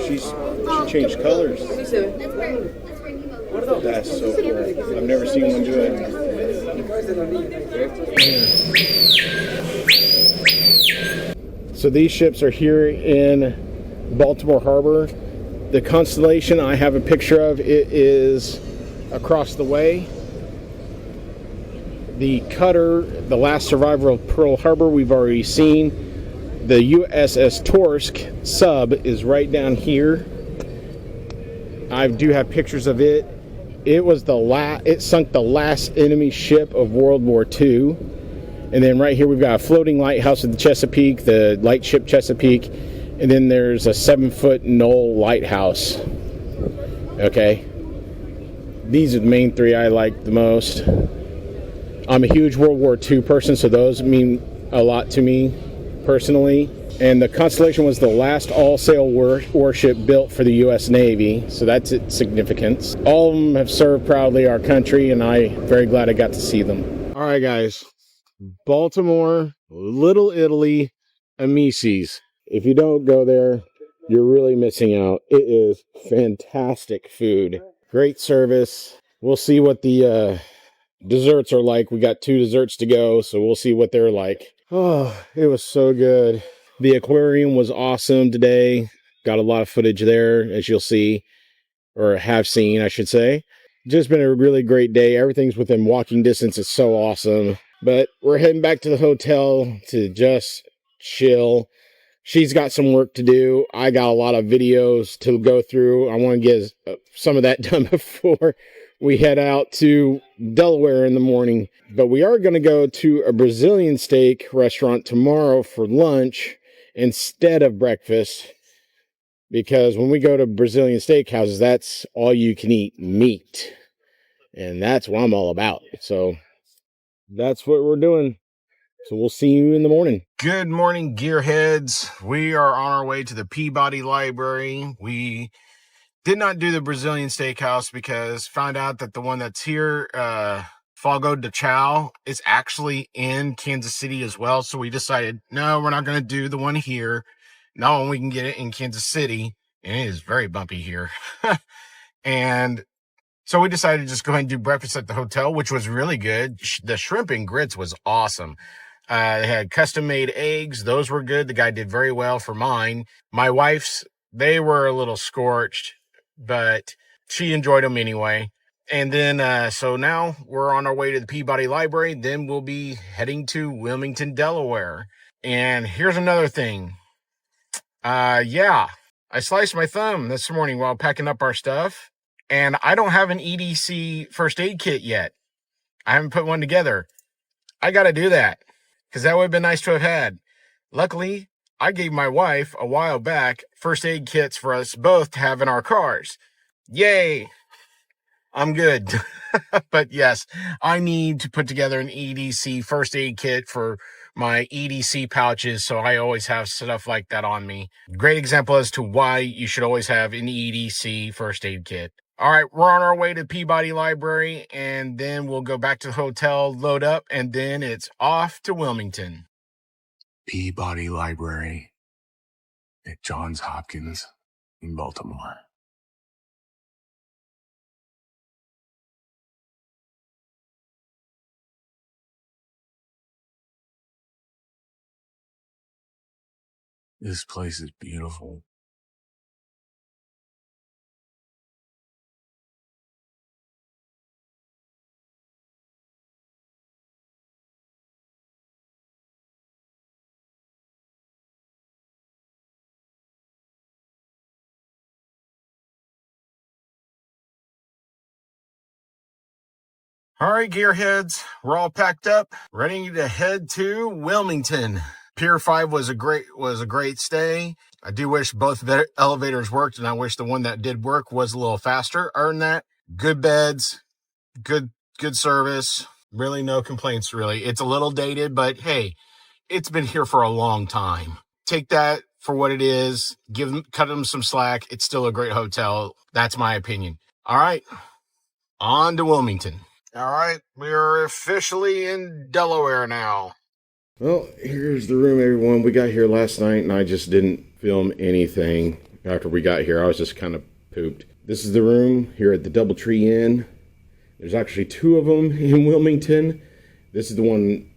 She changed colors. That's so cool. I've never seen one do it. So these ships are here in Baltimore Harbor. The Constellation I have a picture of, it is across the way. The cutter, the last survivor of Pearl Harbor, we've already seen. The USS Torsk sub is right down here. I do have pictures of it. It was it sunk the last enemy ship of World War II. And then right here we've got a floating lighthouse at the Chesapeake, the lightship Chesapeake, and then there's a 7-foot knoll lighthouse. Okay, these are the main three I like the most. I'm a huge World War II person, so those mean a lot to me personally. And the Constellation was the last all-sail warship built for the U.S. Navy, so that's its significance. All of them have served proudly our country, and I'm very glad I got to see them. All right, guys. Baltimore, Little Italy, Amicis. If you don't go there, you're really missing out. It is fantastic food. Great service. We'll see what the desserts are like. We got 2 desserts to go, so we'll see what they're like. Oh, it was so good. The aquarium was awesome today. Got a lot of footage there, as you'll see, or have seen, I should say. Just been a really great day. Everything's within walking distance. It's so awesome. But we're heading back to the hotel to just chill. She's got some work to do. I got a lot of videos to go through. I want to get some of that done before we head out to Delaware in the morning. But we are going to go to a Brazilian steak restaurant tomorrow for lunch instead of breakfast. Because when we go to Brazilian steakhouses, that's all you can eat meat. And that's what I'm all about. So that's what we're doing. So we'll see you in the morning. Good morning, gearheads. We are on our way to the Peabody Library. We did not do the Brazilian steakhouse because found out that the one that's here Fogo de Chao is actually in Kansas City as well. So we decided, no, we're not going to do the one here. No, we can get it in Kansas City. And it is very bumpy here. And so we decided to just go ahead and do breakfast at the hotel, which was really good. The shrimp and grits was awesome. They had custom-made eggs. Those were good. The guy did very well for mine. My wife's, they were a little scorched, but she enjoyed them anyway. And then, so now we're on our way to the Peabody Library. Then we'll be heading to Wilmington, Delaware. And here's another thing. Yeah, I sliced my thumb this morning while packing up our stuff. And I don't have an EDC first aid kit yet. I haven't put one together. I got to do that because that would have been nice to have had. Luckily, I gave my wife a while back first aid kits for us both to have in our cars. Yay! I'm good. But yes, I need to put together an EDC first aid kit for my EDC pouches, so I always have stuff like that on me. Great example as to why you should always have an EDC first aid kit. All right, we're on our way to Peabody Library, and then we'll go back to the hotel, load up, and then it's off to Wilmington. Peabody Library at Johns Hopkins in Baltimore. This place is beautiful. All right, gearheads, we're all packed up, ready to head to Wilmington. Pier 5 was a great stay. I do wish both elevators worked, and I wish the one that did work was a little faster. Other than that, good beds, good service. Really no complaints, really. It's a little dated, but hey, it's been here for a long time. Take that for what it is. Cut them some slack. It's still a great hotel. That's my opinion. All right, on to Wilmington. All right, we are officially in Delaware now. Well, here's the room, everyone. We got here last night, and I just didn't film anything after we got here. I was just kind of pooped. This is the room here at the Doubletree Inn. There's actually two of them in Wilmington. This is the one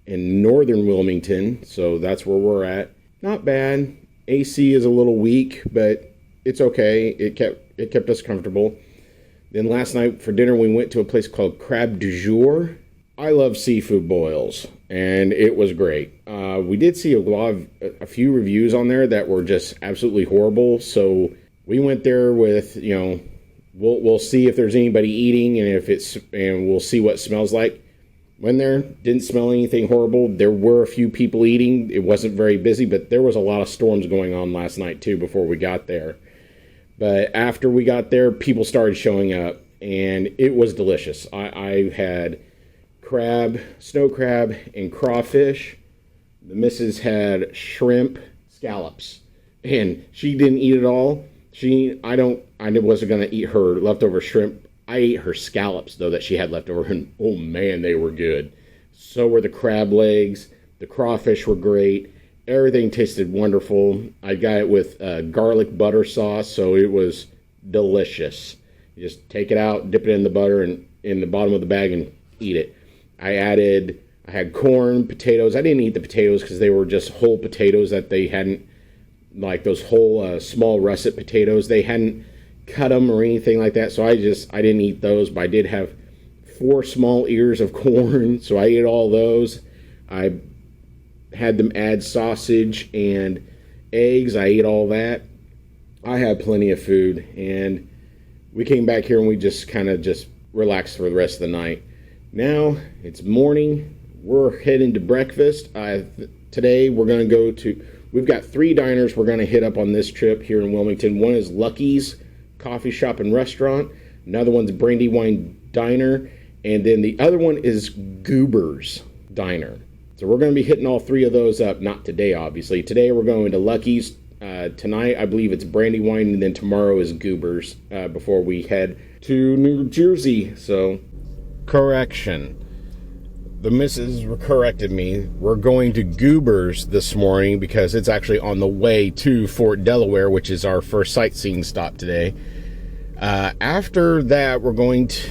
in northern Wilmington, so that's where we're at. Not bad. AC is a little weak, but it's okay. It kept us comfortable. Then last night for dinner, we went to a place called Crab du Jour. I love seafood boils, and it was great. We did see a few reviews on there that were just absolutely horrible. So we went there with, we'll see if there's anybody eating, and we'll see what it smells like. Went there, didn't smell anything horrible. There were a few people eating. It wasn't very busy, but there was a lot of storms going on last night too before we got there. But after we got there, people started showing up, and it was delicious. I had crab, snow crab, and crawfish. The missus had shrimp, scallops, and she didn't eat it all. I wasn't going to eat her leftover shrimp. I ate her scallops, though, that she had left over, and oh man, they were good. So were the crab legs. The crawfish were great. Everything tasted wonderful. I got it with garlic butter sauce, so it was delicious. You just take it out, dip it in the butter and in the bottom of the bag and eat it. I had corn, potatoes. I didn't eat the potatoes because they were just whole potatoes that they hadn't, like those whole small russet potatoes. They hadn't cut them or anything like that, so I didn't eat those, but I did have 4 small ears of corn, so I ate all those. I had them add sausage and eggs. I ate all that. I had plenty of food, and we came back here and we just kind of just relaxed for the rest of the night. Now it's morning. We're heading to breakfast. Today we're going to we've got 3 diners we're going to hit up on this trip here in Wilmington. One is Lucky's Coffee Shop and Restaurant. Another one's Brandywine Diner. And then the other one is Goober's Diner. So we're going to be hitting all 3 of those up. Not today, obviously. Today we're going to Lucky's. Tonight, I believe it's Brandywine, and then tomorrow is Goober's before we head to New Jersey. So Correction. The missus corrected me. We're going to Goobers this morning because it's actually on the way to Fort Delaware, which is our first sightseeing stop today. After that, we're going to...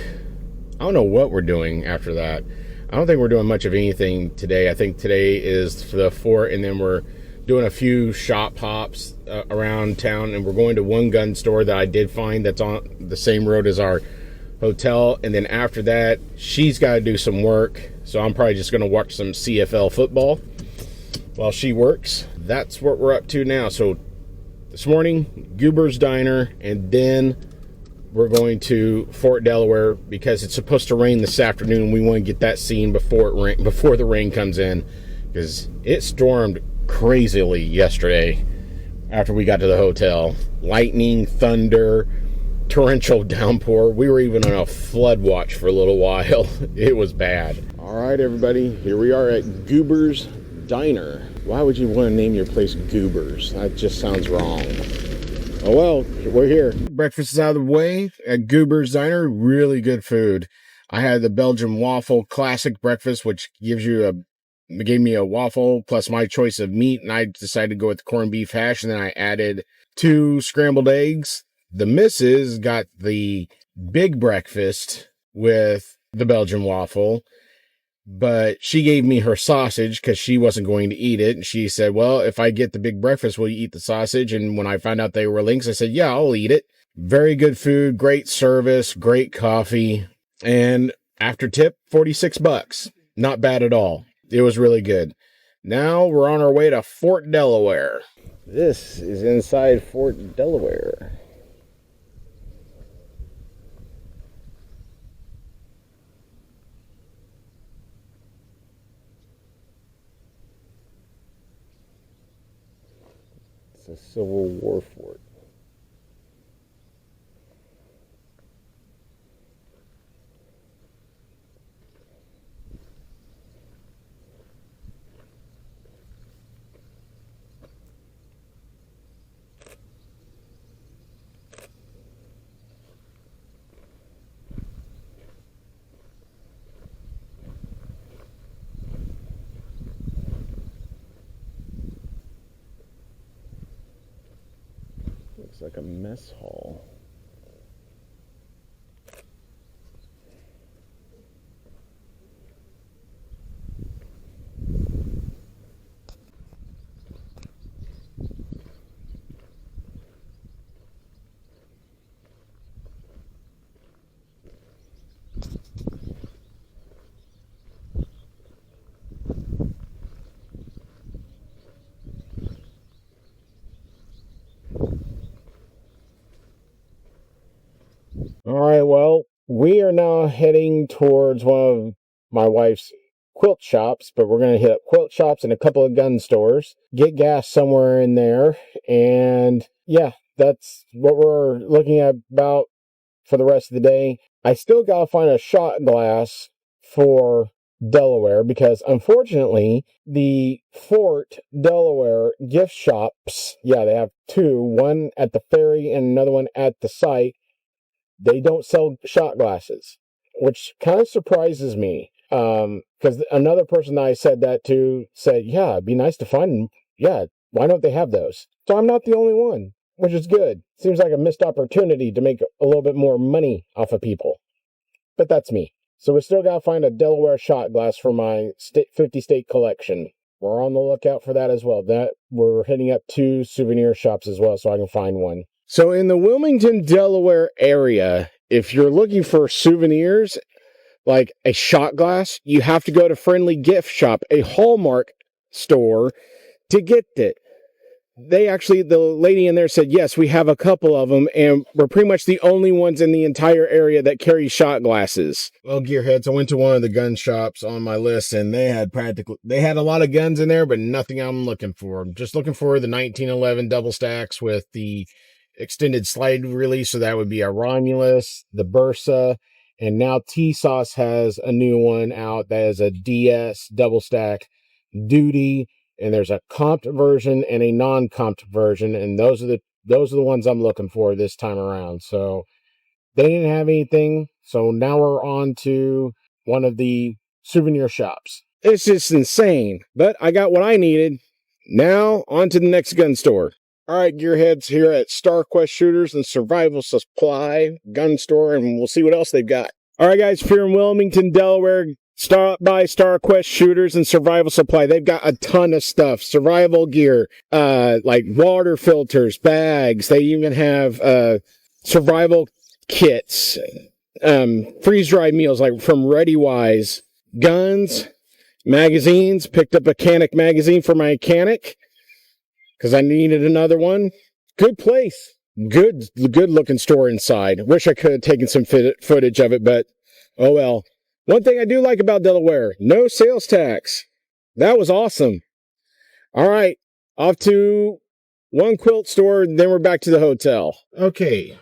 I don't know what we're doing after that. I don't think we're doing much of anything today. I think today is the fort, and then we're doing a few shop hops around town, and we're going to one gun store that I did find that's on the same road as our hotel. And then after that, she's got to do some work, so I'm probably just going to watch some CFL football while she works. That's what we're up to now. So this morning, Goober's Diner, and then we're going to Fort Delaware because it's supposed to rain this afternoon. We want to get that seen before the rain comes in, because it stormed crazily yesterday after we got to the hotel. Lightning, thunder, torrential downpour. We were even on a flood watch for a little while. It was bad. All right, everybody, here we are at Goober's Diner. Why would you want to name your place Goobers? That just sounds wrong. Oh well, we're here. Breakfast is out of the way at Goober's Diner. Really good food. I had the Belgian waffle classic breakfast, which gave me a waffle plus my choice of meat, and I decided to go with the corned beef hash, and then I added 2 scrambled eggs. The missus got the big breakfast with the Belgian waffle, but she gave me her sausage because she wasn't going to eat it. And she said, well, if I get the big breakfast, will you eat the sausage? And when I found out they were links, I said, yeah, I'll eat it. Very good food, great service, great coffee. And after tip, $46. Not bad at all. It was really good. Now we're on our way to Fort Delaware. This is inside Fort Delaware. A Civil War fort. Looks like a mess hall. All right, well, we are now heading towards one of my wife's quilt shops, but we're going to hit up quilt shops and a couple of gun stores, get gas somewhere in there, and yeah, that's what we're looking at about for the rest of the day. I still got to find a shot glass for Delaware because unfortunately the Fort Delaware gift shops, yeah, they have 2, one at the ferry and another one at the site. They don't sell shot glasses, which kind of surprises me. Because another person that I said that to said, yeah, it'd be nice to find them. Yeah, why don't they have those? So I'm not the only one, which is good. Seems like a missed opportunity to make a little bit more money off of people. But that's me. So we still got to find a Delaware shot glass for my 50 state collection. We're on the lookout for that as well. That we're hitting up 2 souvenir shops as well so I can find one. So in the Wilmington, Delaware area, if you're looking for souvenirs, like a shot glass, you have to go to Friendly Gift Shop, a Hallmark store, to get it. The lady in there said, yes, we have a couple of them, and we're pretty much the only ones in the entire area that carry shot glasses. Well, gearheads, I went to one of the gun shops on my list, and they had a lot of guns in there, but nothing I'm looking for. I'm just looking for the 1911 double stacks with the extended slide release, so that would be a Romulus, the Bursa, and now T-Sauce has a new one out that is a DS double stack duty. And there's a comped version and a non-comped version, and those are the ones I'm looking for this time around. So they didn't have anything, so now we're on to one of the souvenir shops. It's just insane, but I got what I needed. Now, on to the next gun store. All right, gearheads, here at StarQuest Shooters and Survival Supply gun store, and we'll see what else they've got. All right, guys, if you're in Wilmington, Delaware, stop by StarQuest Shooters and Survival Supply. They've got a ton of stuff. Survival gear, like water filters, bags. They even have survival kits, freeze-dried meals like from ReadyWise, guns, magazines. Picked up a Canic magazine for my Canic because I needed another one. Good place. Good looking store inside. Wish I could have taken some footage of it, but oh well. One thing I do like about Delaware, no sales tax. That was awesome. All right, off to one quilt store, then we're back to the hotel. Okay,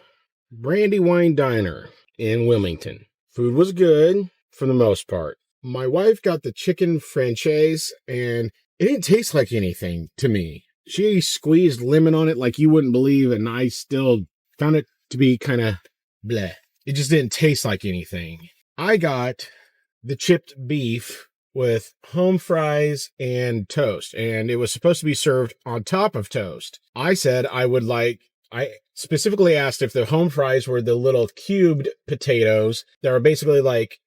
Brandywine Diner in Wilmington. Food was good for the most part. My wife got the chicken franchise, and it didn't taste like anything to me. She squeezed lemon on it like you wouldn't believe, and I still found it to be kind of bleh. It just didn't taste like anything. I got the chipped beef with home fries and toast, and it was supposed to be served on top of toast. I said I specifically asked if the home fries were the little cubed potatoes that are basically like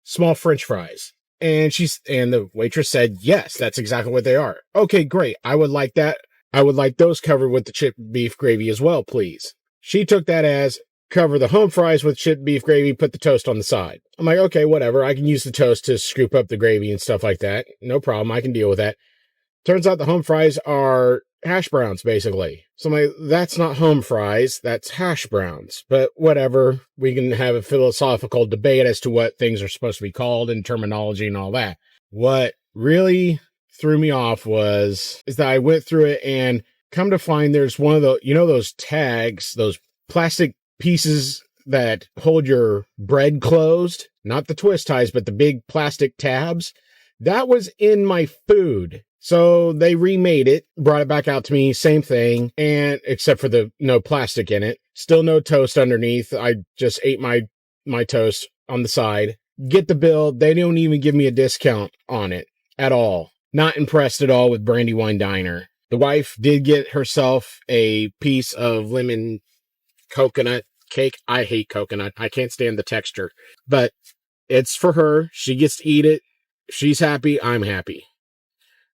small French fries. And the waitress said, yes, that's exactly what they are. Okay, great. I would like that. I would like those covered with the chipped beef gravy as well, please. She took that as cover the home fries with chipped beef gravy, put the toast on the side. I'm like, okay, whatever. I can use the toast to scoop up the gravy and stuff like that. No problem. I can deal with that. Turns out the home fries are hash browns, basically. So I'm like, that's not home fries. That's hash browns. But whatever. We can have a philosophical debate as to what things are supposed to be called and terminology and all that. What really threw me off is that I went through it and come to find there's one of the, those tags, those plastic pieces that hold your bread closed, not the twist ties, but the big plastic tabs. That was in my food. So they remade it, brought it back out to me, same thing, and except for the no plastic in it. Still no toast underneath. I just ate my toast on the side. Get the bill. They don't even give me a discount on it at all. Not impressed at all with Brandywine Diner. The wife did get herself a piece of lemon coconut cake. I hate coconut. I can't stand the texture, but it's for her. She gets to eat it. She's happy. I'm happy.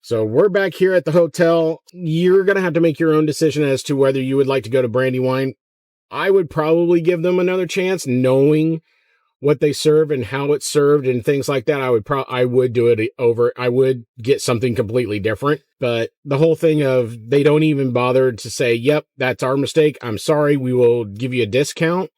So we're back here at the hotel. You're going to have to make your own decision as to whether you would like to go to Brandywine. I would probably give them another chance, knowing what they serve and how it's served and things like that. I would do it over. I would get something completely different. But the whole thing of they don't even bother to say, yep, that's our mistake. I'm sorry. We will give you a discount.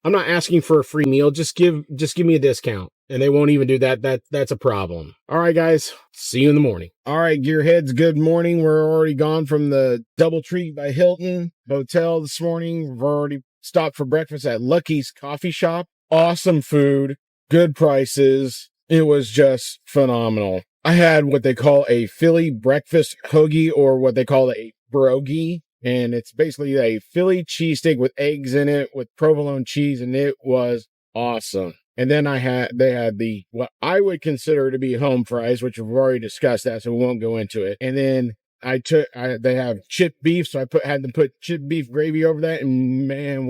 I'm not asking for a free meal. Just give me a discount. And they won't even do that. That's a problem. All right, guys. See you in the morning. All right, gearheads. Good morning. We're already gone from the DoubleTree by Hilton Hotel this morning. We've already stopped for breakfast at Lucky's Coffee Shop. Awesome food. Good prices. It was just phenomenal. I had what they call a Philly breakfast hoagie, or what they call a brogie. And it's basically a Philly cheesesteak with eggs in it with provolone cheese, and it was awesome. And then they had the, what I would consider to be home fries, which we've already discussed that, so we won't go into it. And then they have chipped beef, so had them put chipped beef gravy over that, and man,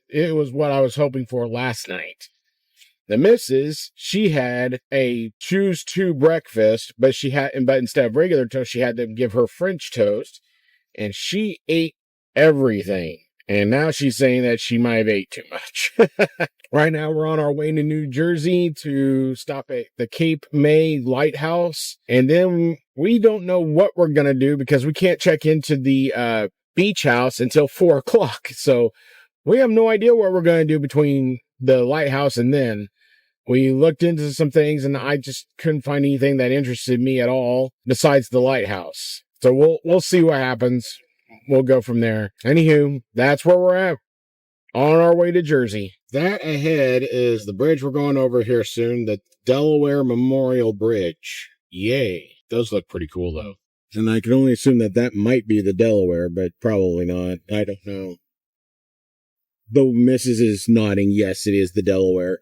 it was what I was hoping for last night. The missus, she had a choose two breakfast, but instead of regular toast, she had to give her French toast. And she ate everything. And now she's saying that she might have ate too much. Right now, we're on our way to New Jersey to stop at the Cape May Lighthouse. And then we don't know what we're going to do because we can't check into the beach house until 4 o'clock. So we have no idea what we're going to do between the lighthouse and then. We looked into some things and I just couldn't find anything that interested me at all besides the lighthouse. So we'll see what happens. We'll go from there. Anywho, that's where we're at. On our way to Jersey. That ahead is the bridge we're going over here soon, the Delaware Memorial Bridge. Yay. Does look pretty cool, though. And I can only assume that might be the Delaware, but probably not. I don't know. Though Mrs. is nodding, yes, it is the Delaware.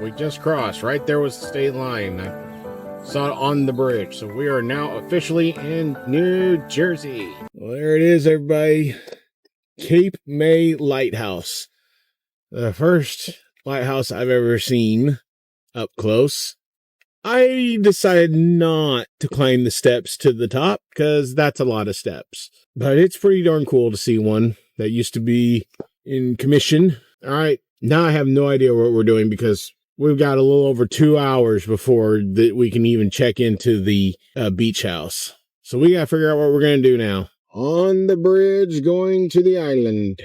We just crossed. Right there was the state line. I saw it on the bridge. So we are now officially in New Jersey. Well, there it is, everybody. Cape May Lighthouse. The first lighthouse I've ever seen up close. I decided not to climb the steps to the top because that's a lot of steps. But it's pretty darn cool to see one that used to be in commission. All right, now I have no idea what we're doing because we've got a little over 2 hours before we can even check into the beach house. So we got to figure out what we're going to do now. On the bridge going to the island.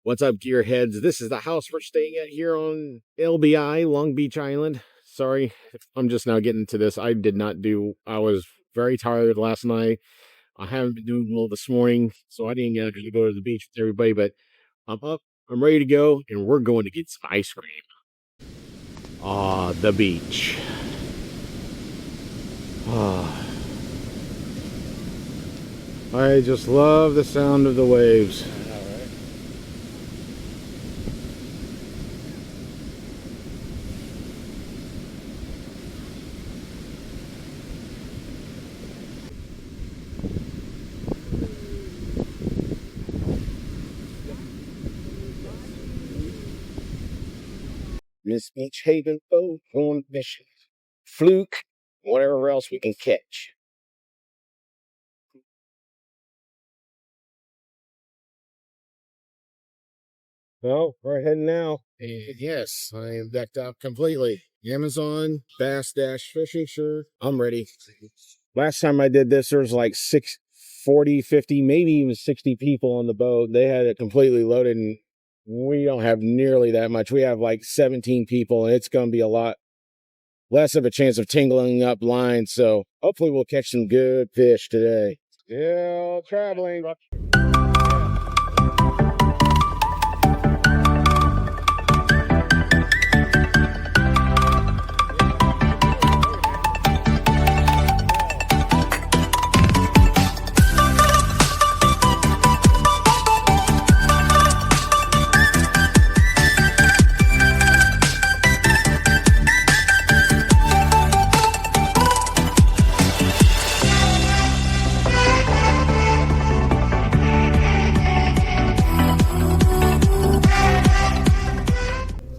What's up, gearheads? This is the house we're staying at here on LBI, Long Beach Island. Sorry, I'm just now getting to this. I was very tired last night. I haven't been doing well this morning, so I didn't get to go to the beach with everybody, but I'm up, I'm ready to go, and we're going to get some ice cream. Ah, the beach. Ah. I just love the sound of the waves. Miss Beach Haven boat on mission. Fluke, whatever else we can catch. Well, we're heading now. And yes, I am decked out completely. Amazon, Bass Dash Fishing shirt. I'm ready. Last time I did this, there was like 40, 50, maybe even 60 people on the boat. They had it completely loaded, and we don't have nearly that much. We have like 17 people, and it's going to be a lot less of a chance of tingling up lines. So hopefully we'll catch some good fish today. Still traveling.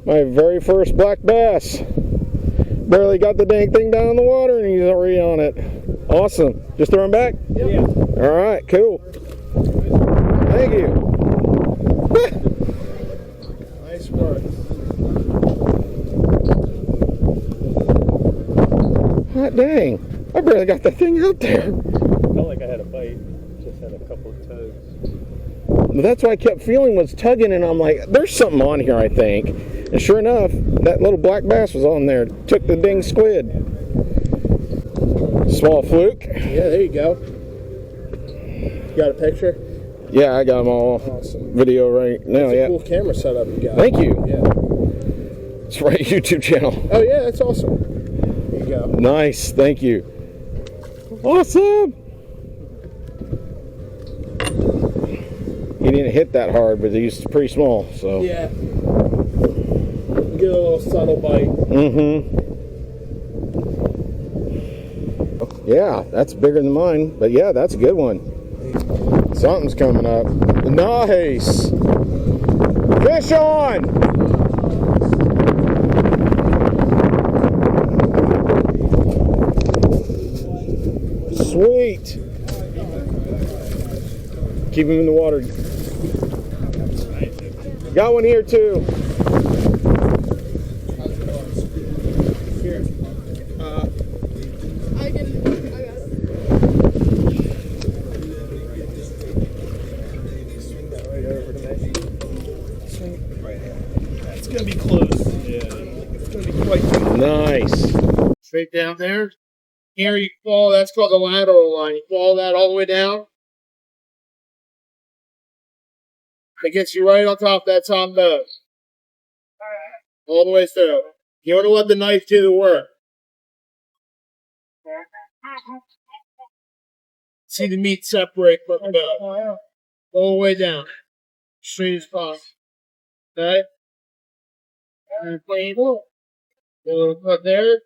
My very first black bass. Barely got the dang thing down in the water and he's already on it. Awesome. Just throw him back? Yeah. All right, cool. Thank you. Nice work. Hot dang. I barely got that thing out there. Felt like I had a bite. Just had a couple of tugs. Well, that's what I kept feeling was tugging, and I'm like, there's something on here, I think. And sure enough, that little black bass was on there. Took the dang squid. Small fluke. Yeah, there you go. You got a picture? Yeah, I got them all. Awesome. Video right now. That's yeah. a cool camera setup you got. Thank you. Yeah. It's right YouTube channel. Oh yeah, that's awesome. There you go. Nice. Thank you. Awesome. He didn't hit that hard, but he's pretty small. So. Yeah. Get a little subtle bite. Mm-hmm. Yeah, that's bigger than mine. But yeah, that's a good one. Something's coming up. Nice. Fish on. Sweet. Keep him in the water. Got one here too. It's gonna be close. Yeah, it's gonna be quite close. Nice. Straight down there. Here you follow, that's called the lateral line. You follow that all the way down. It gets you right on top of that top nose. All the way through. You want to let the knife do the work. See the meat separate from the nose. All the way down. Straight as possible. Okay? And clean. A little cut there.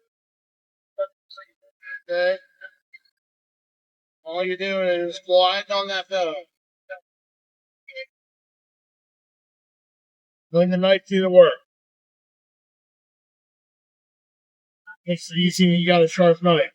Okay? All you're doing is glide on that nose. Letting the knife do the work. Makes it easy when you got a sharp knife.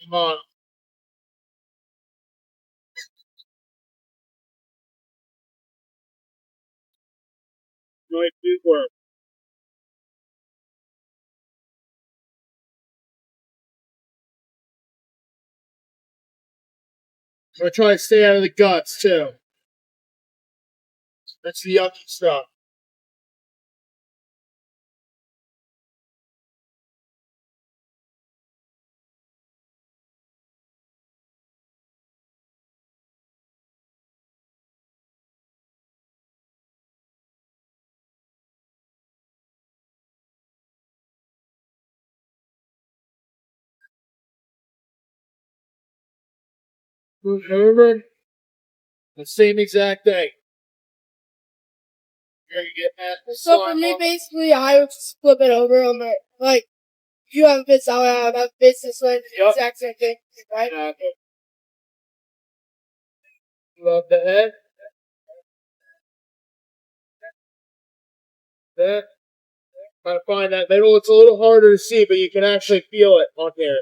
Come on. Knife do work. So try to stay out of the guts too. That's the yucky stuff. Remember? The same exact thing. You're gonna get that. So for me, basically, I would just flip it over on the, like, if you have a bits, I'll have bits this way, the exact same thing, right? Love the head. That. Trying to find that middle. It's a little harder to see, but you can actually feel it on here.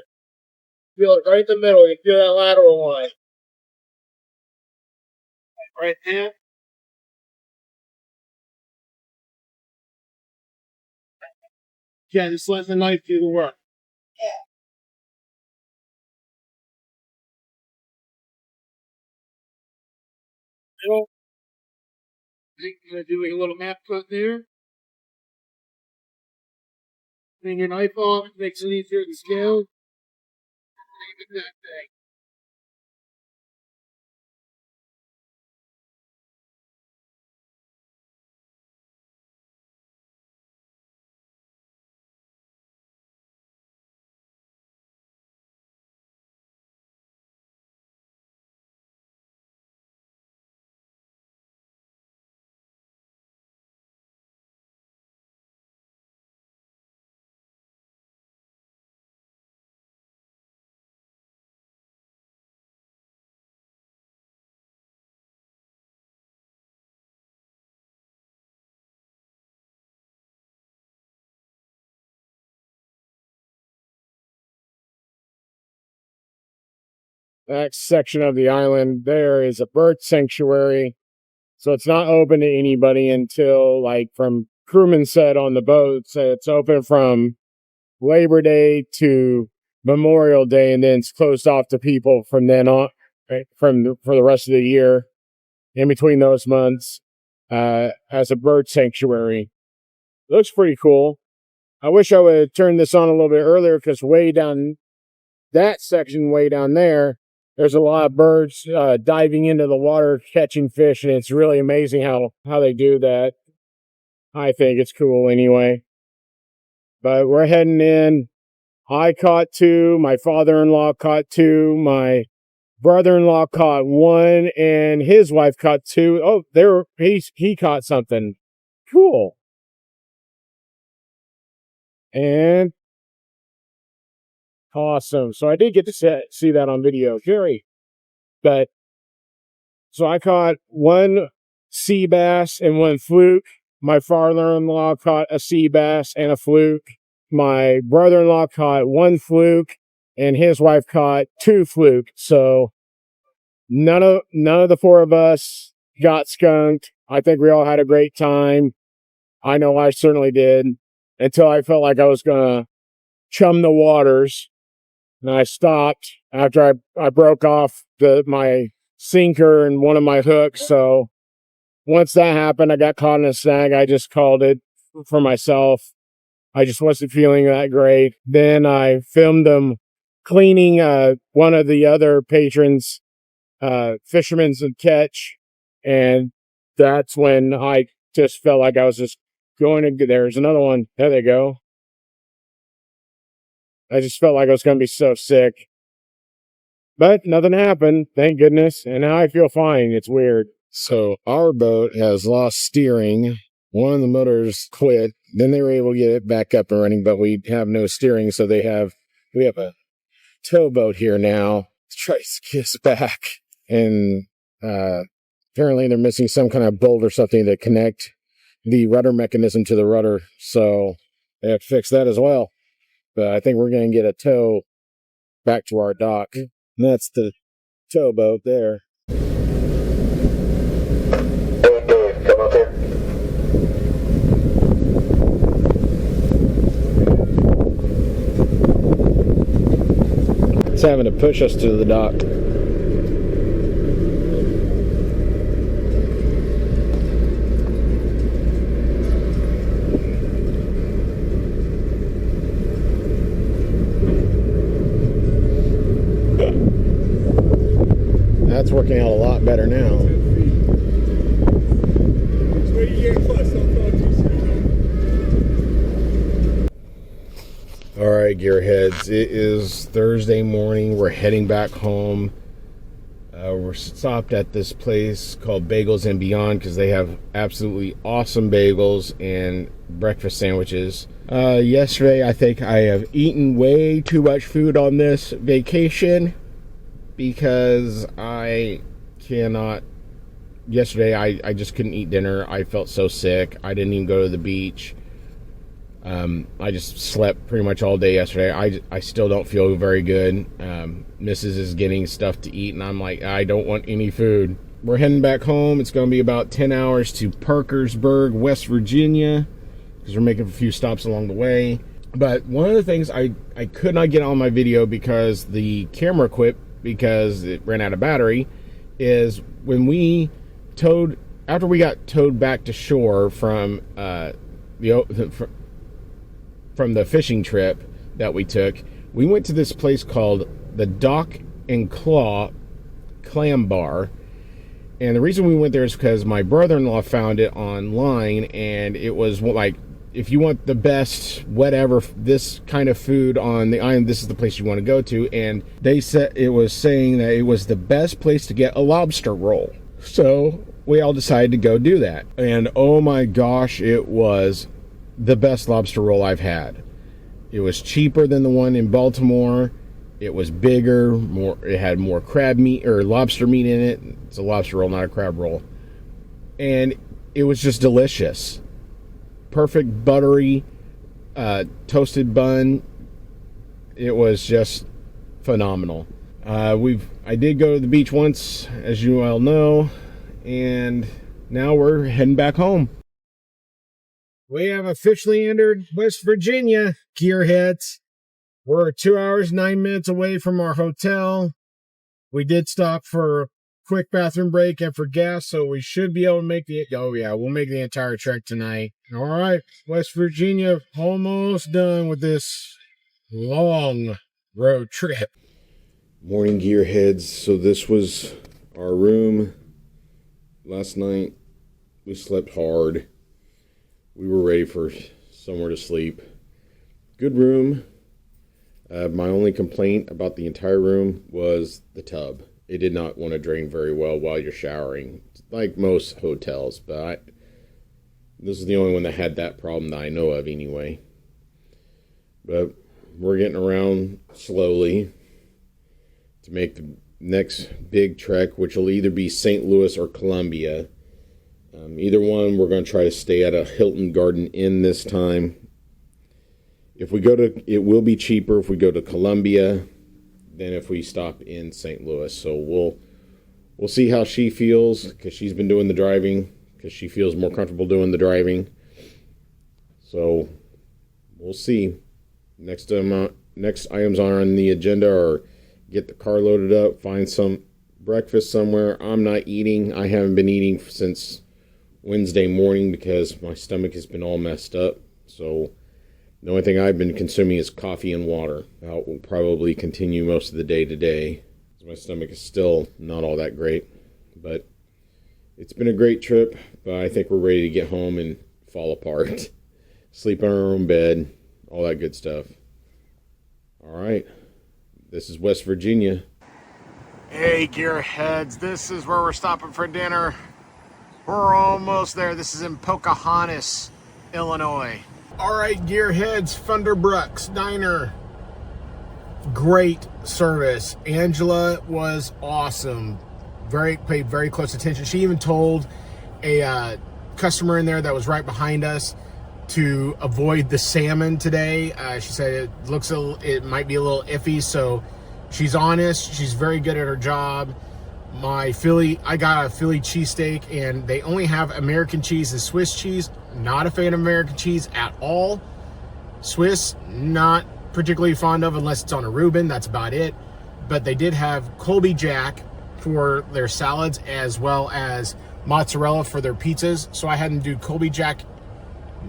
Feel it right in the middle. You feel that lateral line. Right there. Yeah, just let the knife do the work. Middle. You're gonna do a little map cut there. Bring your knife off, makes it easier to scale. That thing. The next section of the island there is a bird sanctuary. So it's not open to anybody until, like, from crewman said on the boat, so it's open from Labor Day to Memorial Day, and then it's closed off to people from then on, right, for the rest of the year. In between those months, as a bird sanctuary. Looks pretty cool. I wish I would have turned this on a little bit earlier, because way down that section, way down there, there's a lot of birds diving into the water, catching fish, and it's really amazing how they do that. I think it's cool anyway. But we're heading in. I caught two. My father-in-law caught two. My brother-in-law caught one, and his wife caught two. Oh, he caught something cool. And awesome. So I did get to see that on video. But so I caught one sea bass and one fluke. My father-in-law caught a sea bass and a fluke. My brother-in-law caught one fluke, and his wife caught two fluke. So none of the four of us got skunked. I think we all had a great time. I know I certainly did, until I felt like I was gonna chum the waters, and I stopped after I broke off my sinker and one of my hooks. So once that happened, I got caught in a snag. I just called it for myself. I just wasn't feeling that great. Then I filmed them cleaning one of the other patrons' fisherman's catch, and that's when I just felt like I was just going to. There's another one. There they go. I just felt like I was going to be so sick. But nothing happened, thank goodness, and now I feel fine. It's weird. So our boat has lost steering. One of the motors quit. Then they were able to get it back up and running, but we have no steering, so we have a towboat here now to try to get us back. And apparently they're missing some kind of bolt or something to connect the rudder mechanism to the rudder, so they have to fix that as well. But I think we're going to get a tow back to our dock. And that's the towboat there. Hey, Dave, come up here. It's having to push us to the dock. That's working out a lot better now. All right, gearheads, it is Thursday morning. We're heading back home. We're stopped at this place called Bagels and Beyond because they have absolutely awesome bagels and breakfast sandwiches. Yesterday, I think I have eaten way too much food on this vacation because I cannot. Yesterday, I just couldn't eat dinner. I felt so sick. I didn't even go to the beach. I just slept pretty much all day yesterday. I still don't feel very good. Mrs. is getting stuff to eat, and I'm like, I don't want any food. We're heading back home. It's going to be about 10 hours to Parkersburg, West Virginia, because we're making a few stops along the way. But one of the things I could not get on my video because the camera quit because it ran out of battery is when we after we got towed back to shore from the fishing trip that we took, we went to this place called the Dock and Claw Clam Bar. And the reason we went there is because my brother-in-law found it online, and it was like, if you want the best whatever this kind of food on the island, this is the place you want to go to. And they said it was saying that it was the best place to get a lobster roll. So we all decided to go do that. And oh my gosh, it was the best lobster roll I've had. It was cheaper than the one in Baltimore. It was bigger, it had more crab meat or lobster meat in it. It's a lobster roll, not a crab roll. And it was just delicious. Perfect buttery toasted bun. It was just phenomenal. I did go to the beach once, as you all know, and now we're heading back home. We have officially entered West Virginia, gearheads. We're 2 hours, 9 minutes away from our hotel. We did stop for a quick bathroom break and for gas, so we should be able to make we'll make the entire trek tonight. All right, West Virginia, almost done with this long road trip. Morning, gearheads. So this was our room last night. We slept hard. We were ready for somewhere to sleep. Good room. My only complaint about the entire room was the tub. it did not want to drain very well while you're showering, like most hotels. But this is the only one that had that problem that I know of anyway. But we're getting around slowly to make the next big trek, which will either be St. Louis or Columbia. Either one, we're going to try to stay at a Hilton Garden Inn this time. If we go to, it will be cheaper if we go to Columbia than if we stop in St. Louis. So we'll see how she feels, because she's been doing the driving, because she feels more comfortable doing the driving. So we'll see. Next items on the agenda are get the car loaded up, find some breakfast somewhere. I'm not eating. I haven't been eating since Wednesday morning because my stomach has been all messed up. So the only thing I've been consuming is coffee and water. That will probably continue most of the day today. My stomach is still not all that great. But it's been a great trip. But I think we're ready to get home and fall apart. Sleep in our own bed. All that good stuff. All right. This is West Virginia. Hey, gearheads. This is where we're stopping for dinner. We're almost there. This is in Pocahontas, Illinois. All right, gearheads. Thunderbrook's Diner. Great service. Angela was awesome. Paid very close attention. She even told a customer in there that was right behind us to avoid the salmon today. She said it might be a little iffy, so she's honest. She's very good at her job. I got a Philly cheesesteak, and they only have American cheese and Swiss cheese. Not a fan of American cheese at all. Swiss, not particularly fond of unless it's on a Reuben. That's about it. But they did have Colby Jack for their salads, as well as mozzarella for their pizzas. So I had them do Colby Jack.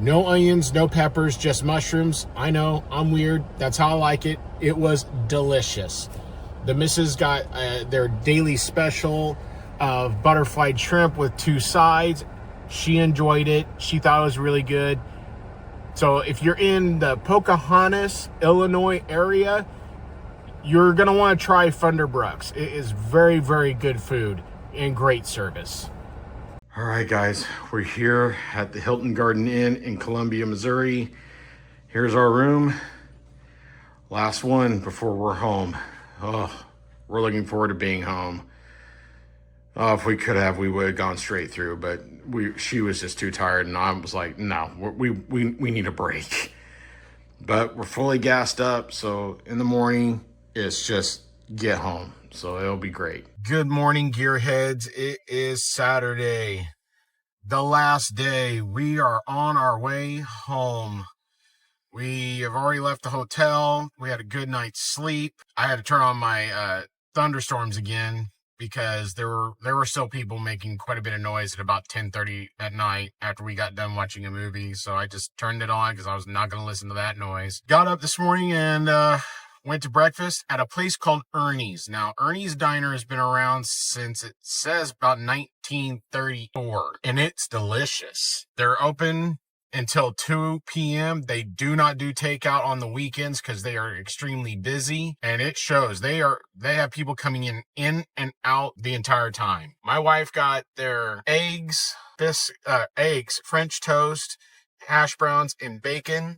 No onions, no peppers, just mushrooms. I know, I'm weird. That's how I like it. It was delicious. The missus got their daily special of butterflied shrimp with 2 sides. She enjoyed it. She thought it was really good. So if you're in the Pocahontas, Illinois area, you're going to want to try Thunderbrook's. It is very, very good food and great service. All right, guys, we're here at the Hilton Garden Inn in Columbia, Missouri. Here's our room. Last one before we're home. Oh, we're looking forward to being home. Oh, if we could have, we would have gone straight through, but she was just too tired, and I was like, no, we need a break. But we're fully gassed up, so in the morning, it's just get home. So it'll be great. Good morning, gearheads. It is Saturday, the last day. We are on our way home. We have already left the hotel. We had a good night's sleep. I had to turn on my thunderstorms again because there were still people making quite a bit of noise at about 10:30 at night after we got done watching a movie. So I just turned it on because I was not going to listen to that noise. Got up this morning and went to breakfast at a place called Ernie's. Now, Ernie's Diner has been around since, it says, about 1934, and it's delicious. They're open until 2 p.m. They do not do takeout on the weekends because they are extremely busy, and it shows. They have people coming in and out the entire time. My wife got their eggs, French toast, hash browns, and bacon.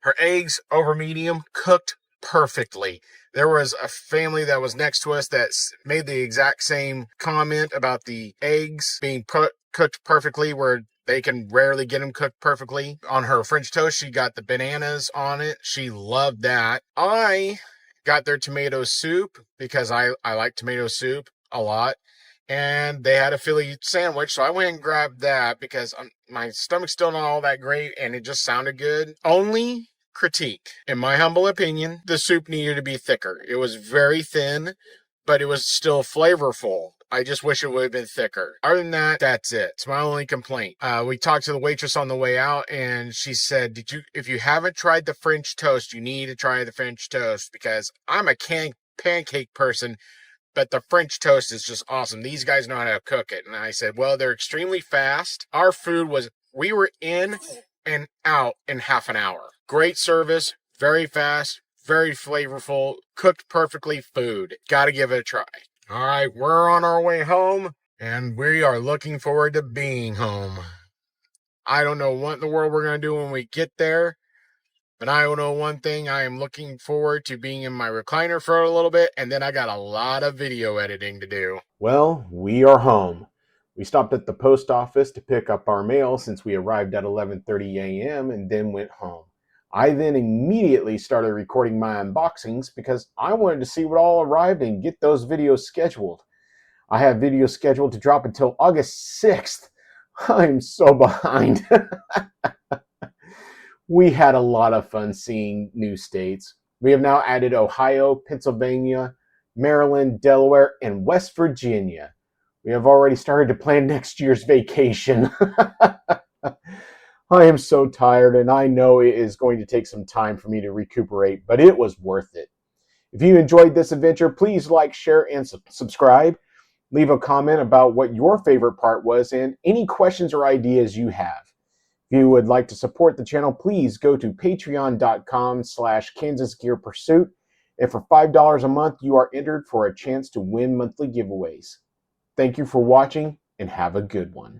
Her eggs over medium, cooked perfectly. There was a family that was next to us that made the exact same comment about the eggs being cooked perfectly, where they can rarely get them cooked perfectly. On her French toast, she got the bananas on it. She loved that. I got their tomato soup because I like tomato soup a lot. And they had a Philly sandwich, so I went and grabbed that because my stomach's still not all that great, and it just sounded good. Only critique, in my humble opinion, the soup needed to be thicker. It was very thin, but it was still flavorful. I just wish it would have been thicker. Other than that, that's it. It's my only complaint. We talked to the waitress on the way out, and she said, if you haven't tried the French toast, you need to try the French toast, because I'm a pancake person, but the French toast is just awesome. These guys know how to cook it. And I said, well, they're extremely fast. Our food we were in and out in half an hour. Great service, very fast, very flavorful, cooked perfectly food. Gotta give it a try. All right, we're on our way home, and we are looking forward to being home. I don't know what in the world we're going to do when we get there, but I know one thing. I am looking forward to being in my recliner for a little bit, and then I got a lot of video editing to do. Well, we are home. We stopped at the post office to pick up our mail since we arrived at 11:30 a.m. and then went home. I then immediately started recording my unboxings because I wanted to see what all arrived and get those videos scheduled. I have videos scheduled to drop until August 6th. I'm so behind. We had a lot of fun seeing new states. We have now added Ohio, Pennsylvania, Maryland, Delaware, and West Virginia. We have already started to plan next year's vacation. I am so tired, and I know it is going to take some time for me to recuperate, but it was worth it. If you enjoyed this adventure, please like, share, and subscribe. Leave a comment about what your favorite part was and any questions or ideas you have. If you would like to support the channel, please go to patreon.com/Kansas Gear Pursuit. And for $5 a month, you are entered for a chance to win monthly giveaways. Thank you for watching and have a good one.